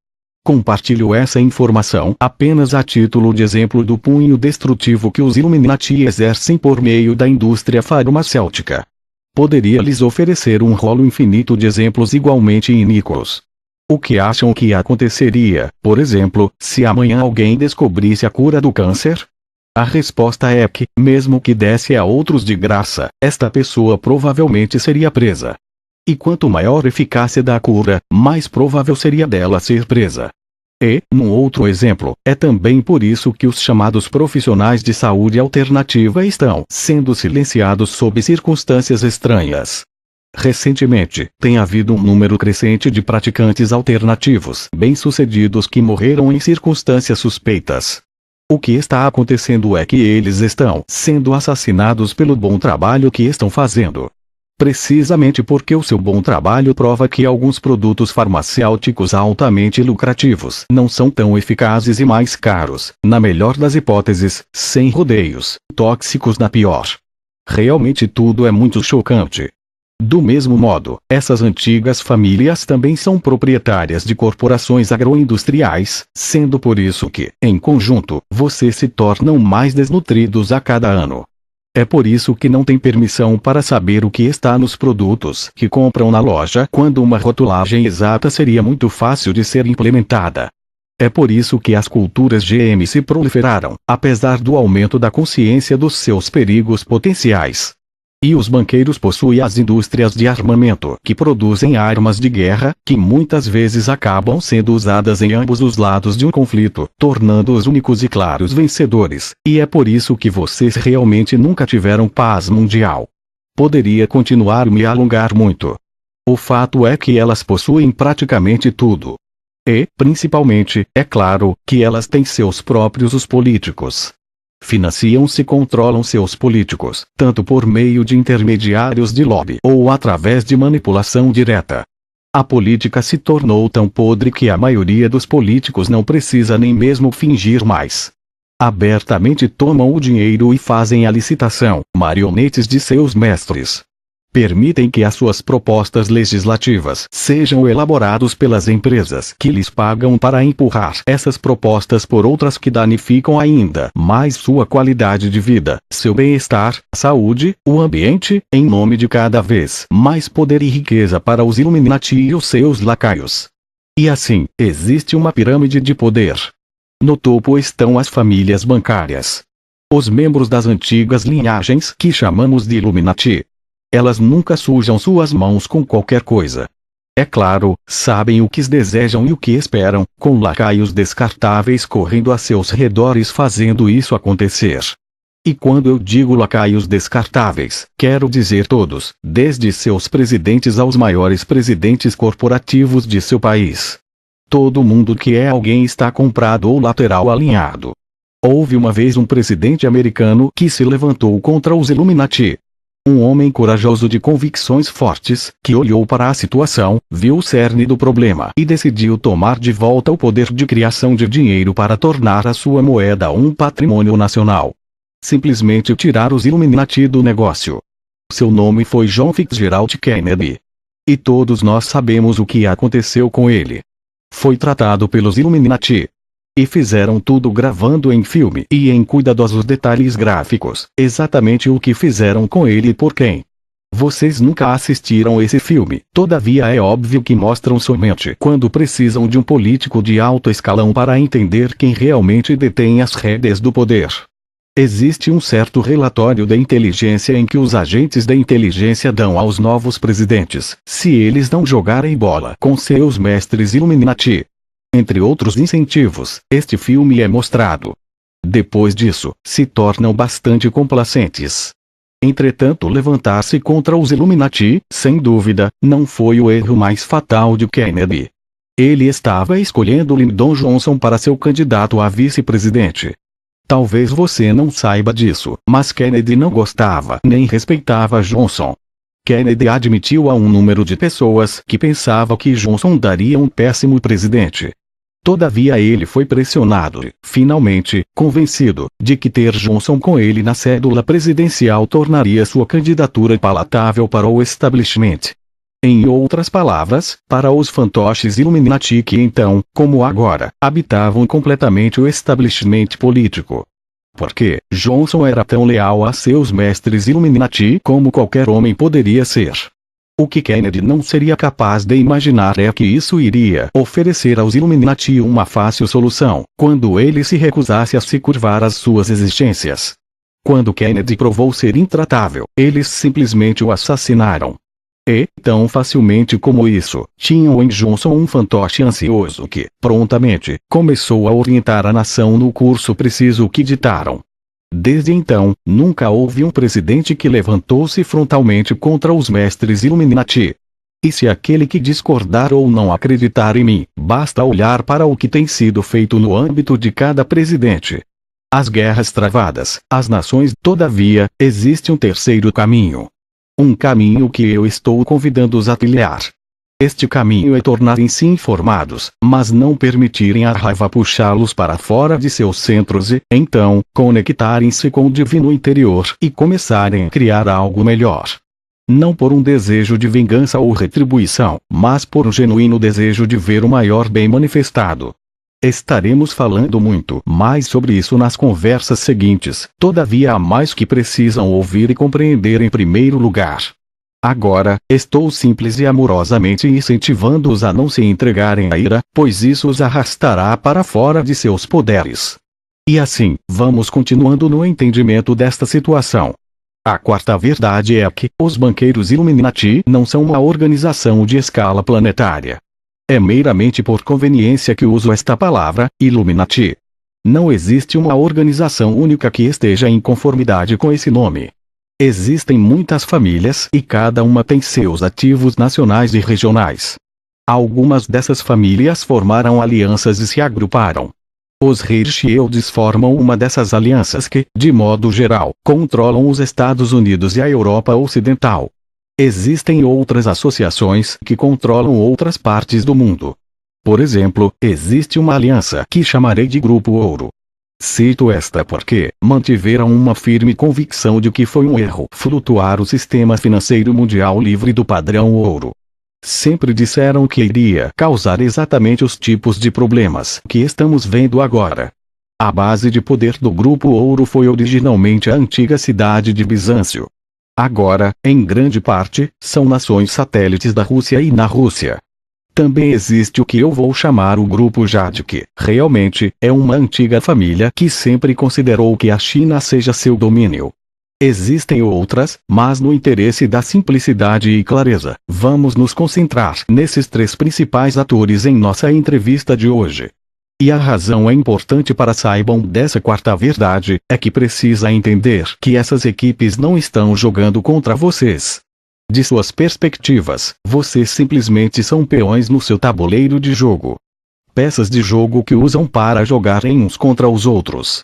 Compartilho essa informação apenas a título de exemplo do punho destrutivo que os Illuminati exercem por meio da indústria farmacêutica. Poderia lhes oferecer um rolo infinito de exemplos igualmente iníquos. O que acham que aconteceria, por exemplo, se amanhã alguém descobrisse a cura do câncer? A resposta é que, mesmo que desse a outros de graça, esta pessoa provavelmente seria presa. E quanto maior a eficácia da cura, mais provável seria dela ser presa. E, num outro exemplo, é também por isso que os chamados profissionais de saúde alternativa estão sendo silenciados sob circunstâncias estranhas. Recentemente, tem havido um número crescente de praticantes alternativos bem-sucedidos que morreram em circunstâncias suspeitas. O que está acontecendo é que eles estão sendo assassinados pelo bom trabalho que estão fazendo. Precisamente porque o seu bom trabalho prova que alguns produtos farmacêuticos altamente lucrativos não são tão eficazes e mais caros, na melhor das hipóteses, sem rodeios, tóxicos na pior. Realmente tudo é muito chocante. Do mesmo modo, essas antigas famílias também são proprietárias de corporações agroindustriais, sendo por isso que, em conjunto, vocês se tornam mais desnutridos a cada ano. É por isso que não tem permissão para saber o que está nos produtos que compram na loja, quando uma rotulagem exata seria muito fácil de ser implementada. É por isso que as culturas GM se proliferaram, apesar do aumento da consciência dos seus perigos potenciais. E os banqueiros possuem as indústrias de armamento que produzem armas de guerra, que muitas vezes acabam sendo usadas em ambos os lados de um conflito, tornando-os únicos e claros vencedores, e é por isso que vocês realmente nunca tiveram paz mundial. Poderia continuar me alongar muito. O fato é que elas possuem praticamente tudo. E, principalmente, é claro, que elas têm seus próprios os políticos. Financiam-se e controlam seus políticos, tanto por meio de intermediários de lobby ou através de manipulação direta. A política se tornou tão podre que a maioria dos políticos não precisa nem mesmo fingir mais. Abertamente tomam o dinheiro e fazem a licitação, marionetes de seus mestres. Permitem que as suas propostas legislativas sejam elaboradas pelas empresas que lhes pagam para empurrar essas propostas por outras que danificam ainda mais sua qualidade de vida, seu bem-estar, saúde, o ambiente, em nome de cada vez mais poder e riqueza para os Illuminati e os seus lacaios. E assim, existe uma pirâmide de poder. No topo estão as famílias bancárias. Os membros das antigas linhagens que chamamos de Illuminati. Elas nunca sujam suas mãos com qualquer coisa. É claro, sabem o que desejam e o que esperam, com lacaios descartáveis correndo a seus redores fazendo isso acontecer. E quando eu digo lacaios descartáveis, quero dizer todos, desde seus presidentes aos maiores presidentes corporativos de seu país. Todo mundo que é alguém está comprado ou lateral alinhado. Houve uma vez um presidente americano que se levantou contra os Illuminati. Um homem corajoso de convicções fortes, que olhou para a situação, viu o cerne do problema e decidiu tomar de volta o poder de criação de dinheiro para tornar a sua moeda um patrimônio nacional. Simplesmente tirar os Illuminati do negócio. Seu nome foi John Fitzgerald Kennedy. E todos nós sabemos o que aconteceu com ele. Foi tratado pelos Illuminati. E fizeram tudo gravando em filme e em cuidadosos detalhes gráficos, exatamente o que fizeram com ele e por quem. Vocês nunca assistiram esse filme, todavia é óbvio que mostram somente quando precisam de um político de alto escalão para entender quem realmente detém as rédeas do poder. Existe um certo relatório da inteligência em que os agentes da inteligência dão aos novos presidentes, se eles não jogarem bola com seus mestres Illuminati. Entre outros incentivos, este filme é mostrado. Depois disso, se tornam bastante complacentes. Entretanto, levantar-se contra os Illuminati, sem dúvida, não foi o erro mais fatal de Kennedy. Ele estava escolhendo Lyndon Johnson para seu candidato a vice-presidente. Talvez você não saiba disso, mas Kennedy não gostava nem respeitava Johnson. Kennedy admitiu a um número de pessoas que pensava que Johnson daria um péssimo presidente. Todavia ele foi pressionado e, finalmente, convencido de que ter Johnson com ele na cédula presidencial tornaria sua candidatura palatável para o establishment. Em outras palavras, para os fantoches Illuminati que então, como agora, habitavam completamente o establishment político. Porque Johnson era tão leal a seus mestres Illuminati como qualquer homem poderia ser. O que Kennedy não seria capaz de imaginar é que isso iria oferecer aos Illuminati uma fácil solução, quando ele se recusasse a se curvar às suas exigências. Quando Kennedy provou ser intratável, eles simplesmente o assassinaram. E, tão facilmente como isso, tinham em Johnson um fantoche ansioso que, prontamente, começou a orientar a nação no curso preciso que ditaram. Desde então, nunca houve um presidente que levantou-se frontalmente contra os mestres Illuminati. E se aquele que discordar ou não acreditar em mim, basta olhar para o que tem sido feito no âmbito de cada presidente. As guerras travadas, as nações. Todavia, existe um terceiro caminho. Um caminho que eu estou convidando-os a trilhar. Este caminho é tornarem-se informados, mas não permitirem a raiva puxá-los para fora de seus centros e, então, conectarem-se com o divino interior e começarem a criar algo melhor. Não por um desejo de vingança ou retribuição, mas por um genuíno desejo de ver o maior bem manifestado. Estaremos falando muito mais sobre isso nas conversas seguintes, todavia há mais que precisam ouvir e compreender em primeiro lugar. Agora, estou simples e amorosamente incentivando-os a não se entregarem à ira, pois isso os arrastará para fora de seus poderes. E assim, vamos continuando no entendimento desta situação. A quarta verdade é que os banqueiros Illuminati não são uma organização de escala planetária. É meramente por conveniência que uso esta palavra, Illuminati. Não existe uma organização única que esteja em conformidade com esse nome. Existem muitas famílias e cada uma tem seus ativos nacionais e regionais. Algumas dessas famílias formaram alianças e se agruparam. Os Rothschilds formam uma dessas alianças que, de modo geral, controlam os Estados Unidos e a Europa Ocidental. Existem outras associações que controlam outras partes do mundo. Por exemplo, existe uma aliança que chamarei de Grupo Ouro. Cito esta porque mantiveram uma firme convicção de que foi um erro flutuar o sistema financeiro mundial livre do padrão ouro. Sempre disseram que iria causar exatamente os tipos de problemas que estamos vendo agora. A base de poder do Grupo Ouro foi originalmente a antiga cidade de Bizâncio. Agora, em grande parte, são nações satélites da Rússia e na Rússia. Também existe o que eu vou chamar o Grupo Jade, que, realmente, é uma antiga família que sempre considerou que a China seja seu domínio. Existem outras, mas no interesse da simplicidade e clareza, vamos nos concentrar nesses três principais atores em nossa entrevista de hoje. E a razão é importante para saibam dessa quarta verdade, é que precisa entender que essas equipes não estão jogando contra vocês. De suas perspectivas, vocês simplesmente são peões no seu tabuleiro de jogo. Peças de jogo que usam para jogarem uns contra os outros.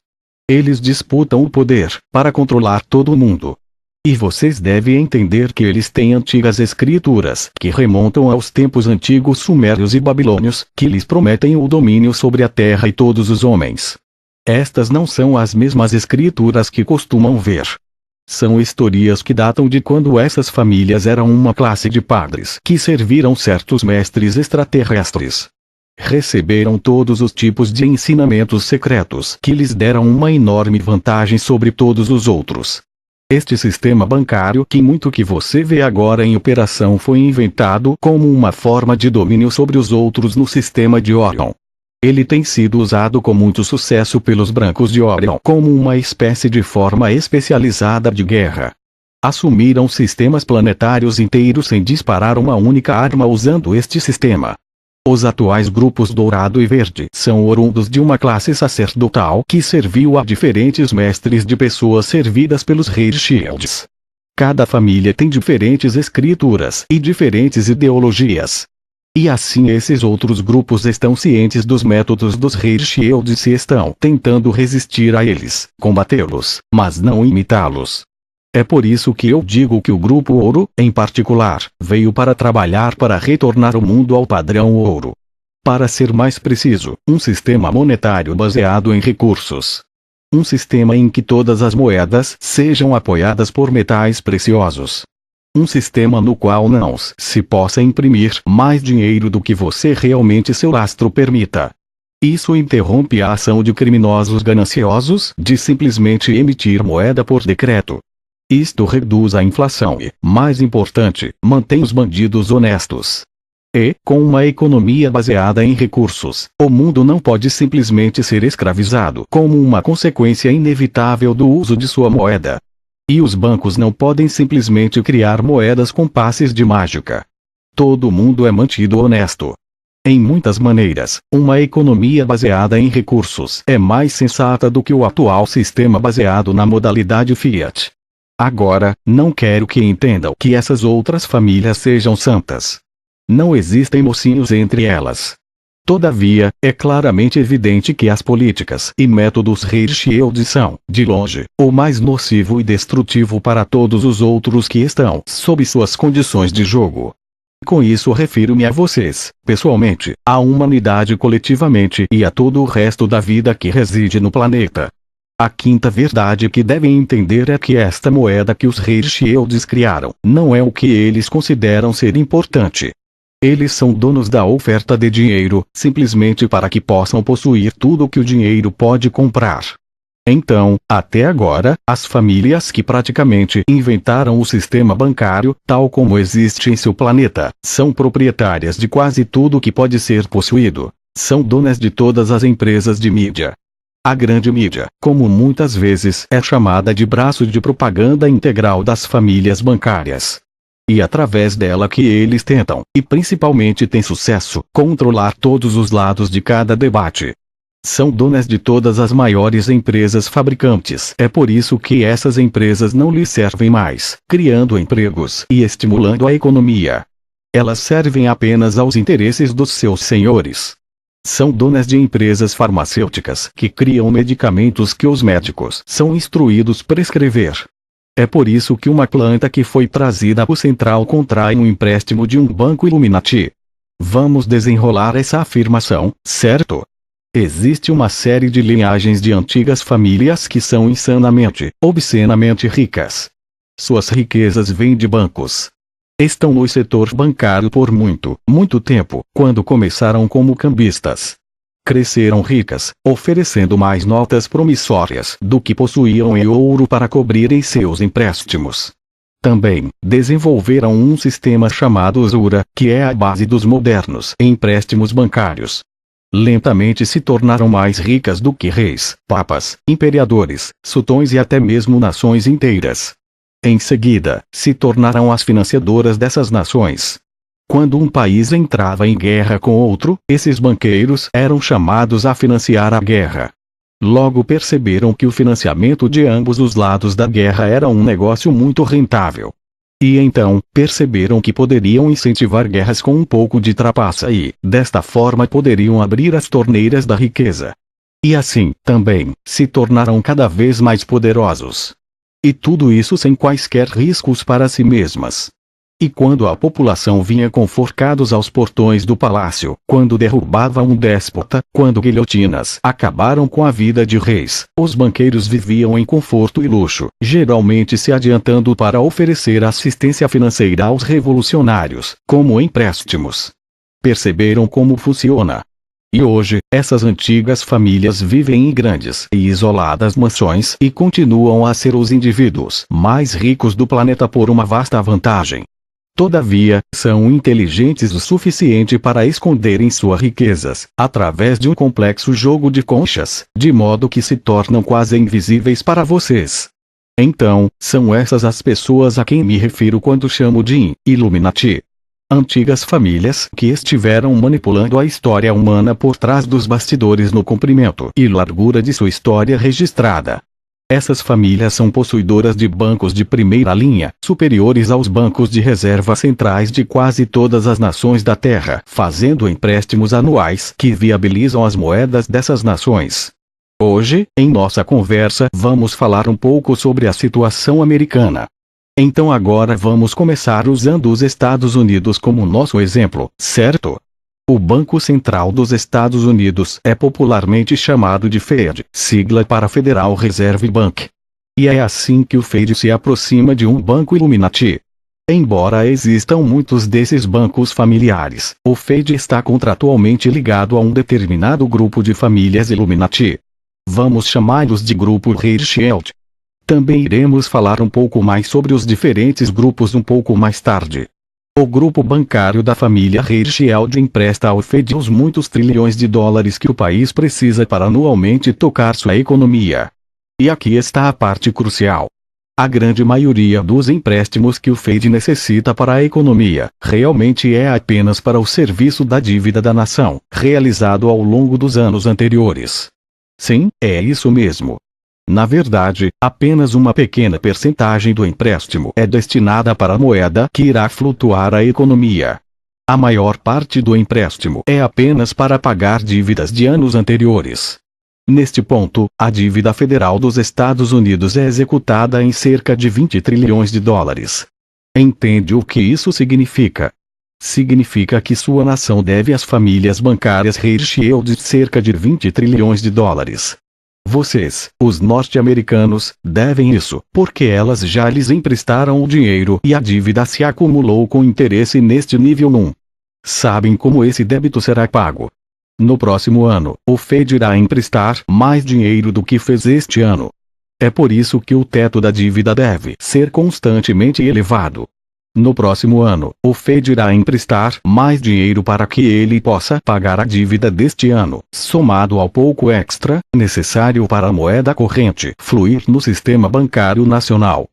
Eles disputam o poder para controlar todo mundo. E vocês devem entender que eles têm antigas escrituras que remontam aos tempos antigos sumérios e babilônios, que lhes prometem o domínio sobre a terra e todos os homens. Estas não são as mesmas escrituras que costumam ver. São historias que datam de quando essas famílias eram uma classe de padres que serviram certos mestres extraterrestres. Receberam todos os tipos de ensinamentos secretos que lhes deram uma enorme vantagem sobre todos os outros. Este sistema bancário que muito que você vê agora em operação foi inventado como uma forma de domínio sobre os outros no sistema de Orion. Ele tem sido usado com muito sucesso pelos brancos de Orion como uma espécie de forma especializada de guerra. Assumiram sistemas planetários inteiros sem disparar uma única arma usando este sistema. Os atuais grupos Dourado e Verde são oriundos de uma classe sacerdotal que serviu a diferentes mestres de pessoas servidas pelos reis Shields. Cada família tem diferentes escrituras e diferentes ideologias. E assim esses outros grupos estão cientes dos métodos dos reis Shields e estão tentando resistir a eles, combatê-los, mas não imitá-los. É por isso que eu digo que o Grupo Ouro, em particular, veio para trabalhar para retornar o mundo ao padrão ouro. Para ser mais preciso, um sistema monetário baseado em recursos. Um sistema em que todas as moedas sejam apoiadas por metais preciosos. Um sistema no qual não se possa imprimir mais dinheiro do que você realmente seu lastro permita. Isso interrompe a ação de criminosos gananciosos de simplesmente emitir moeda por decreto. Isto reduz a inflação e, mais importante, mantém os bandidos honestos. E, com uma economia baseada em recursos, o mundo não pode simplesmente ser escravizado como uma consequência inevitável do uso de sua moeda. E os bancos não podem simplesmente criar moedas com passes de mágica. Todo mundo é mantido honesto. Em muitas maneiras, uma economia baseada em recursos é mais sensata do que o atual sistema baseado na modalidade Fiat. Agora, não quero que entendam que essas outras famílias sejam santas. Não existem mocinhos entre elas. Todavia, é claramente evidente que as políticas e métodos reis Shield são, de longe, o mais nocivo e destrutivo para todos os outros que estão sob suas condições de jogo. Com isso refiro-me a vocês, pessoalmente, à humanidade coletivamente e a todo o resto da vida que reside no planeta. A quinta verdade que devem entender é que esta moeda que os reis Shields criaram não é o que eles consideram ser importante. Eles são donos da oferta de dinheiro, simplesmente para que possam possuir tudo o que o dinheiro pode comprar. Então, até agora, as famílias que praticamente inventaram o sistema bancário, tal como existe em seu planeta, são proprietárias de quase tudo que pode ser possuído. São donas de todas as empresas de mídia. A grande mídia, como muitas vezes é chamada de braço de propaganda integral das famílias bancárias. E através dela que eles tentam, e principalmente têm sucesso, controlar todos os lados de cada debate. São donas de todas as maiores empresas fabricantes. É por isso que essas empresas não lhes servem mais, criando empregos e estimulando a economia. Elas servem apenas aos interesses dos seus senhores. São donas de empresas farmacêuticas que criam medicamentos que os médicos são instruídos a prescrever. É por isso que uma planta que foi trazida por Central contrai um empréstimo de um banco Illuminati. Vamos desenrolar essa afirmação, certo? Existe uma série de linhagens de antigas famílias que são insanamente, obscenamente ricas. Suas riquezas vêm de bancos. Estão no setor bancário por muito, muito tempo, quando começaram como cambistas. Cresceram ricas, oferecendo mais notas promissórias do que possuíam em ouro para cobrirem seus empréstimos. Também, desenvolveram um sistema chamado usura, que é a base dos modernos empréstimos bancários. Lentamente se tornaram mais ricas do que reis, papas, imperadores, sultões e até mesmo nações inteiras. Em seguida, se tornaram as financiadoras dessas nações. Quando um país entrava em guerra com outro, esses banqueiros eram chamados a financiar a guerra. Logo perceberam que o financiamento de ambos os lados da guerra era um negócio muito rentável. E então, perceberam que poderiam incentivar guerras com um pouco de trapaça e, desta forma poderiam abrir as torneiras da riqueza. E assim, também, se tornaram cada vez mais poderosos. E tudo isso sem quaisquer riscos para si mesmas. E quando a população vinha com forcados aos portões do palácio, quando derrubava um déspota, quando guilhotinas acabaram com a vida de reis, os banqueiros viviam em conforto e luxo, geralmente se adiantando para oferecer assistência financeira aos revolucionários, como empréstimos. Perceberam como funciona? E hoje, essas antigas famílias vivem em grandes e isoladas mansões e continuam a ser os indivíduos mais ricos do planeta por uma vasta vantagem. Todavia, são inteligentes o suficiente para esconderem suas riquezas, através de um complexo jogo de conchas, de modo que se tornam quase invisíveis para vocês. Então, são essas as pessoas a quem me refiro quando chamo de Illuminati. Antigas famílias que estiveram manipulando a história humana por trás dos bastidores no comprimento e largura de sua história registrada. Essas famílias são possuidoras de bancos de primeira linha, superiores aos bancos de reserva centrais de quase todas as nações da Terra, fazendo empréstimos anuais que viabilizam as moedas dessas nações. Hoje, em nossa conversa, vamos falar um pouco sobre a situação americana. Então agora vamos começar usando os Estados Unidos como nosso exemplo, certo? O Banco Central dos Estados Unidos é popularmente chamado de Fed, sigla para Federal Reserve Bank. E é assim que o Fed se aproxima de um banco Illuminati. Embora existam muitos desses bancos familiares, o Fed está contratualmente ligado a um determinado grupo de famílias Illuminati. Vamos chamá-los de Grupo Rothschild. Também iremos falar um pouco mais sobre os diferentes grupos um pouco mais tarde. O grupo bancário da família Rothschild empresta ao Fed os muitos trilhões de dólares que o país precisa para anualmente tocar sua economia. E aqui está a parte crucial. A grande maioria dos empréstimos que o Fed necessita para a economia, realmente é apenas para o serviço da dívida da nação, realizado ao longo dos anos anteriores. Sim, é isso mesmo. Na verdade, apenas uma pequena percentagem do empréstimo é destinada para a moeda que irá flutuar a economia. A maior parte do empréstimo é apenas para pagar dívidas de anos anteriores. Neste ponto, a dívida federal dos Estados Unidos é executada em cerca de 20 trilhões de dólares. Entende o que isso significa? Significa que sua nação deve às famílias bancárias Rothschild cerca de 20 trilhões de dólares. Vocês, os norte-americanos, devem isso, porque elas já lhes emprestaram o dinheiro e a dívida se acumulou com interesse neste nível 1. Sabem como esse débito será pago? No próximo ano, o Fed irá emprestar mais dinheiro do que fez este ano. É por isso que o teto da dívida deve ser constantemente elevado. No próximo ano, o Fed irá emprestar mais dinheiro para que ele possa pagar a dívida deste ano, somado ao pouco extra, necessário para a moeda corrente fluir no sistema bancário nacional.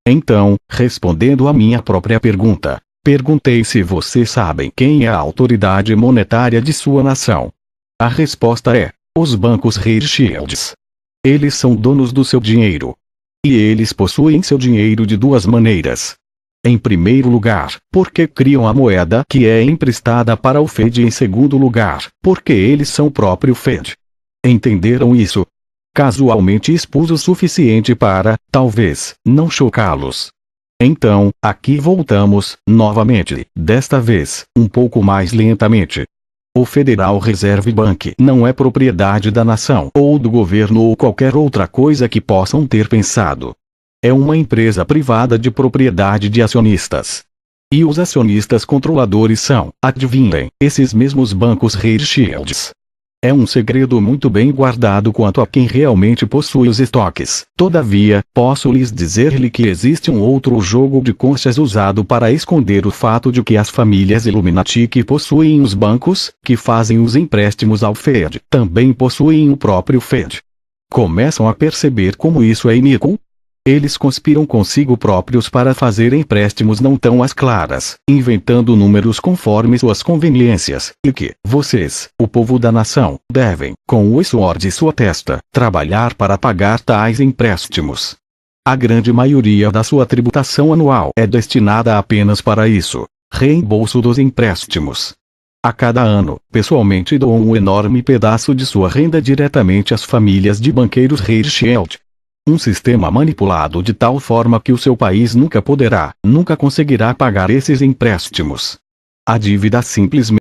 Então, respondendo à minha própria pergunta, perguntei se vocês sabem quem é a autoridade monetária de sua nação. A resposta é: os bancos Rothschilds. Eles são donos do seu dinheiro. E eles possuem seu dinheiro de duas maneiras. Em primeiro lugar, porque criam a moeda que é emprestada para o Fed. Em segundo lugar, porque eles são o próprio Fed. Entenderam isso? Casualmente expus o suficiente para, talvez, não chocá-los. Então, aqui voltamos, novamente, desta vez, um pouco mais lentamente. O Federal Reserve Bank não é propriedade da nação ou do governo ou qualquer outra coisa que possam ter pensado. É uma empresa privada de propriedade de acionistas. E os acionistas controladores são, adivinhem, esses mesmos bancos Rothschilds. É um segredo muito bem guardado quanto a quem realmente possui os estoques. Todavia, posso lhes dizer-lhe que existe um outro jogo de conchas usado para esconder o fato de que as famílias Illuminati que possuem os bancos, que fazem os empréstimos ao Fed, também possuem o próprio Fed. Começam a perceber como isso é iníquo? Eles conspiram consigo próprios para fazer empréstimos não tão às claras, inventando números conforme suas conveniências, e que, vocês, o povo da nação, devem, com o suor de sua testa, trabalhar para pagar tais empréstimos. A grande maioria da sua tributação anual é destinada apenas para isso, reembolso dos empréstimos. A cada ano, pessoalmente doam um enorme pedaço de sua renda diretamente às famílias de banqueiros Rothschild. Um sistema manipulado de tal forma que o seu país nunca conseguirá pagar esses empréstimos. A dívida simplesmente